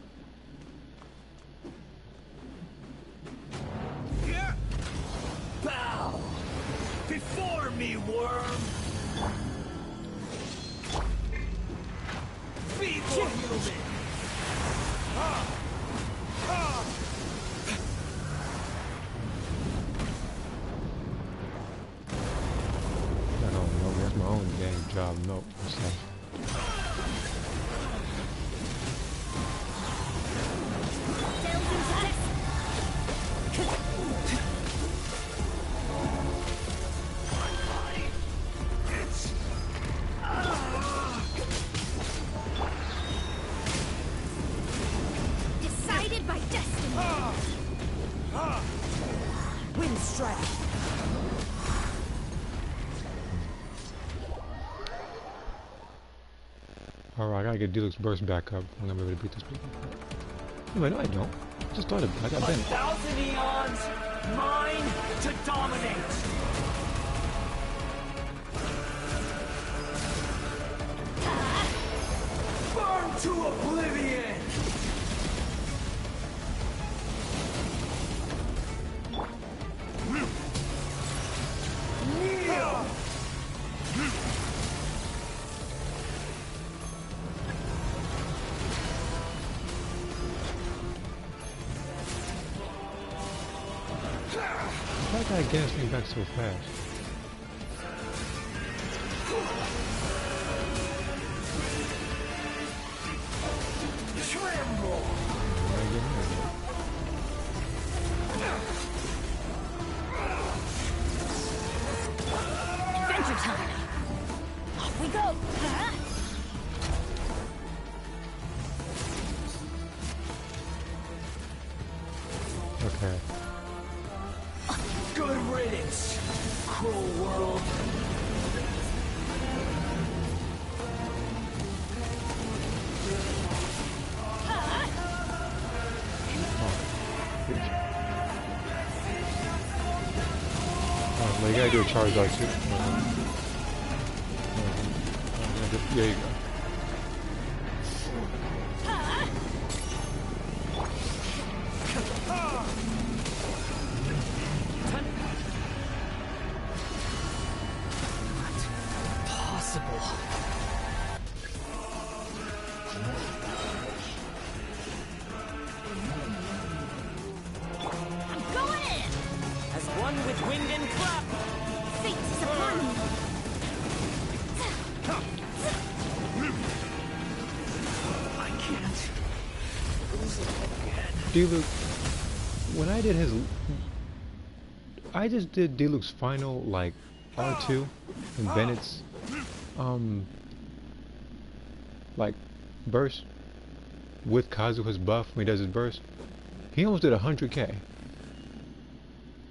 Bow before me, worm. Feeble human. I don't know, that's my own dang job. No, it's like... Decided by destiny. Wind strike. Alright, I gotta get Deluxe Burst back up. I'm gonna be able to beat this people. Wait, no I don't. I just started. I got Bennett. 1,000 eons, mine to dominate. Burn to oblivion. Kneel. Why did I gas me back so fast? Tremble. Adventure time. Off we go. Okay. Good riddance, cruel world. Well, you gotta do a charge out too. There you go. With wind and clap! Fate is upon me! I can't lose it again. Deluxe, when I did his... I just did Deluxe final, like, R2 and Bennett's, like, burst with Kazuha's buff when he does his burst. He almost did 100k.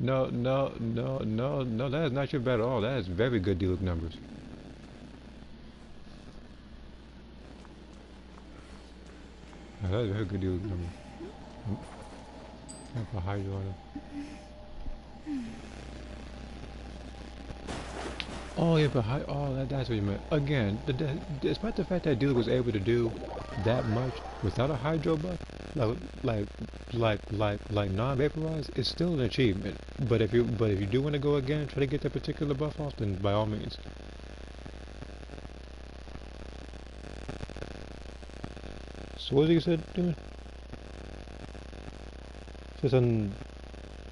No, that is not your bad at all. That is very good Deluxe numbers. That is very good Deluxe numbers. I have a Hydra on him. Oh yeah, but that's what you meant. Again, despite the fact that dealer was able to do that much without a hydro buff, like non-vaporize, it's still an achievement. But if you do want to go again and try to get that particular buff off, then by all means. So what did you said doing? Said something.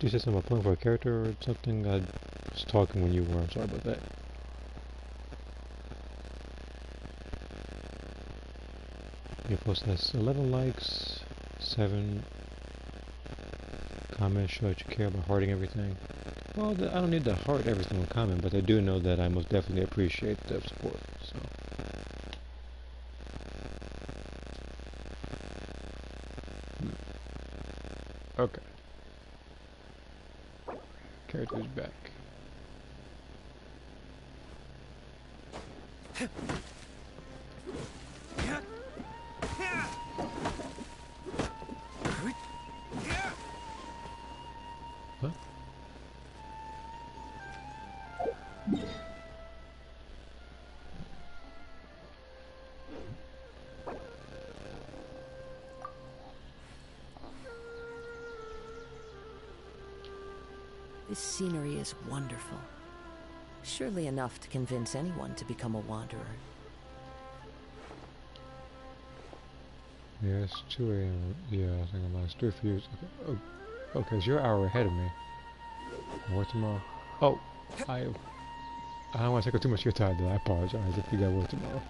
You said something about playing for a character or something. I was talking when you were. I'm sorry about that. Your post has 11 likes, 7 comments show that you care about hearting everything. Well, I don't need to heart every single comment, but I do know that I most definitely appreciate the support. So. Okay. Character's back. Huh? This scenery is wonderful. Surely enough to convince anyone to become a wanderer. Yeah, it's 2 a.m. Yeah, I think I'm last 3 for you. Okay, okay, so you're an hour ahead of me. Work tomorrow. Oh, I don't want to take up too much of your time, though. I apologize if you got work tomorrow.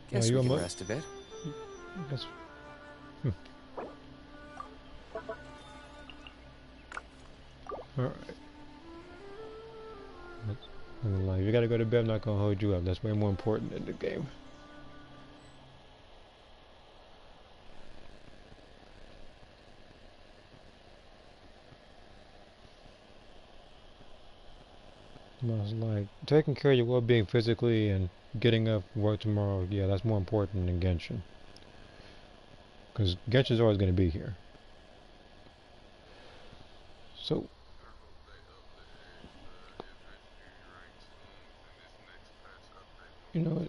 Guess you we can almost rest a bit. Yes. Alright. I'm gonna lie. If you gotta go to bed, I'm not gonna hold you up. That's way more important in the game. I was like, taking care of your well-being physically and getting up for work tomorrow, yeah, that's more important than Genshin. Because Genshin's always going to be here. So, you know,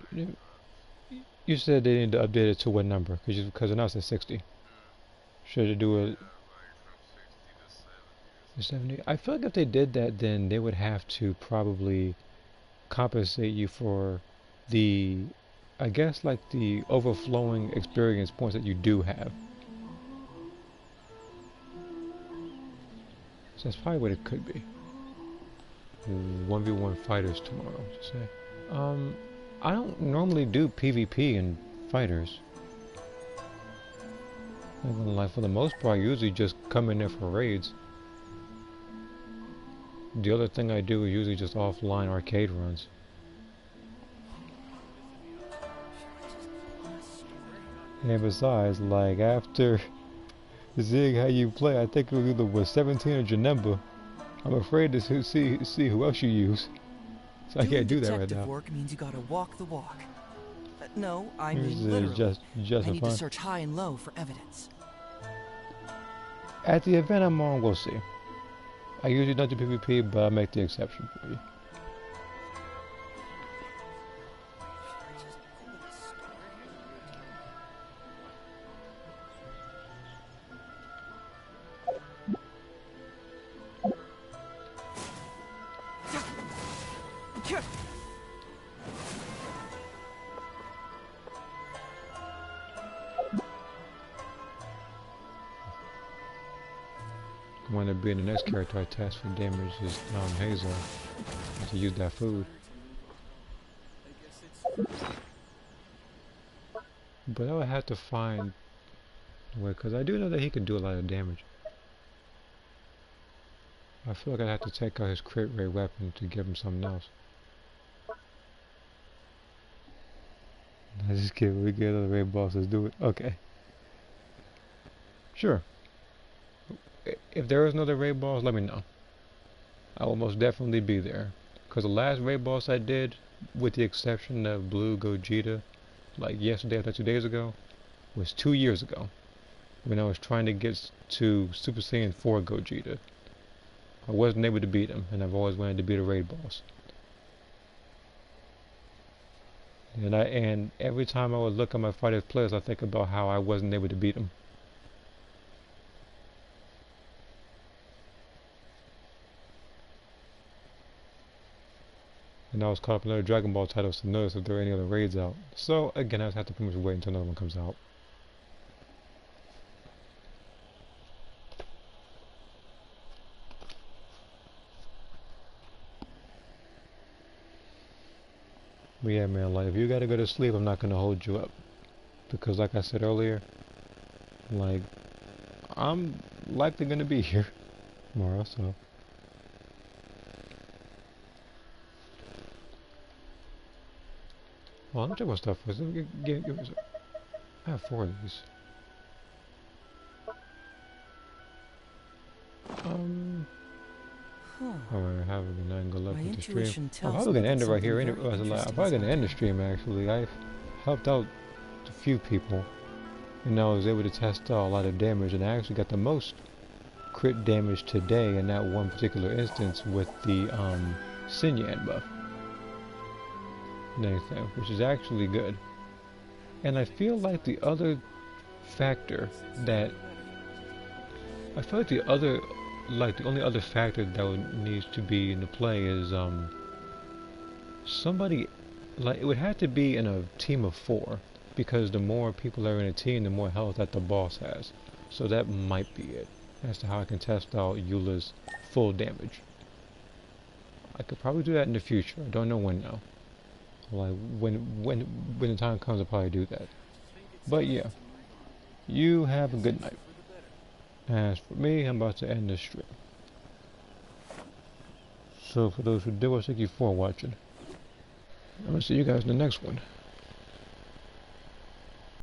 you said they need to update it to what number? Because now it's at 60. Should it do it 70? I feel like if they did that, then they would have to probably compensate you for the, I guess, like the overflowing experience points that you do have. So that's probably what it could be. 1v1 fighters tomorrow, to say. I don't normally do PvP in fighters. Like for the most part, I usually just come in there for raids. The other thing I do is usually just offline arcade runs. And besides, like after seeing how you play, I think it was either with 17 or Janemba. I'm afraid to see who else you use. So I can't do that right now. Detective work means you gotta walk the walk. No, I This mean is literally. just I for need fun. to search high and low for evidence. At the event I'm on, we'll see. I usually don't do PvP, but I'll make the exception for you. When it being the next character I test for damage is Hazel. I have to use that food. But I would have to find a way, because I do know that he can do a lot of damage. I feel like I'd have to take out his crit rate weapon to give him something else. I just kidding, we get other raid bosses, do it. Okay. Sure. If there is another raid boss, let me know. I will most definitely be there. Because the last raid boss I did, with the exception of Blue Gogeta, like yesterday or 2 days ago, was 2 years ago when I was trying to get to Super Saiyan 4 Gogeta. I wasn't able to beat him, and I've always wanted to beat a raid boss. And every time I would look at my fighters players, I think about how I wasn't able to beat him. And I was caught up in other Dragon Ball titles to notice if there were any other raids out. So again, I just have to pretty much wait until another one comes out. But yeah, man, like, if you gotta go to sleep, I'm not gonna hold you up. Because like I said earlier, like, I'm likely gonna be here tomorrow, so. Well, let me check my stuff first. I have 4 of these. Alright, have a good night and good luck with the stream. I'm probably gonna end it right here anyway. I'm probably gonna end the stream actually. I've helped out a few people and I was able to test out a lot of damage, and I actually got the most crit damage today in that one particular instance with the Sinyan buff and everything, which is actually good. And I feel like the other factor that the only other factor that needs to be in the play is somebody, like, it would have to be in a team of 4, because the more people are in a team, the more health that the boss has. So that might be it as to how I can test out Eula's full damage. I could probably do that in the future. I don't know when now. Like when the time comes, I'll probably do that. But yeah, you have a good night. As for me, I'm about to end this stream. So for those who did watch, thank you for watching. I'm gonna see you guys in the next one.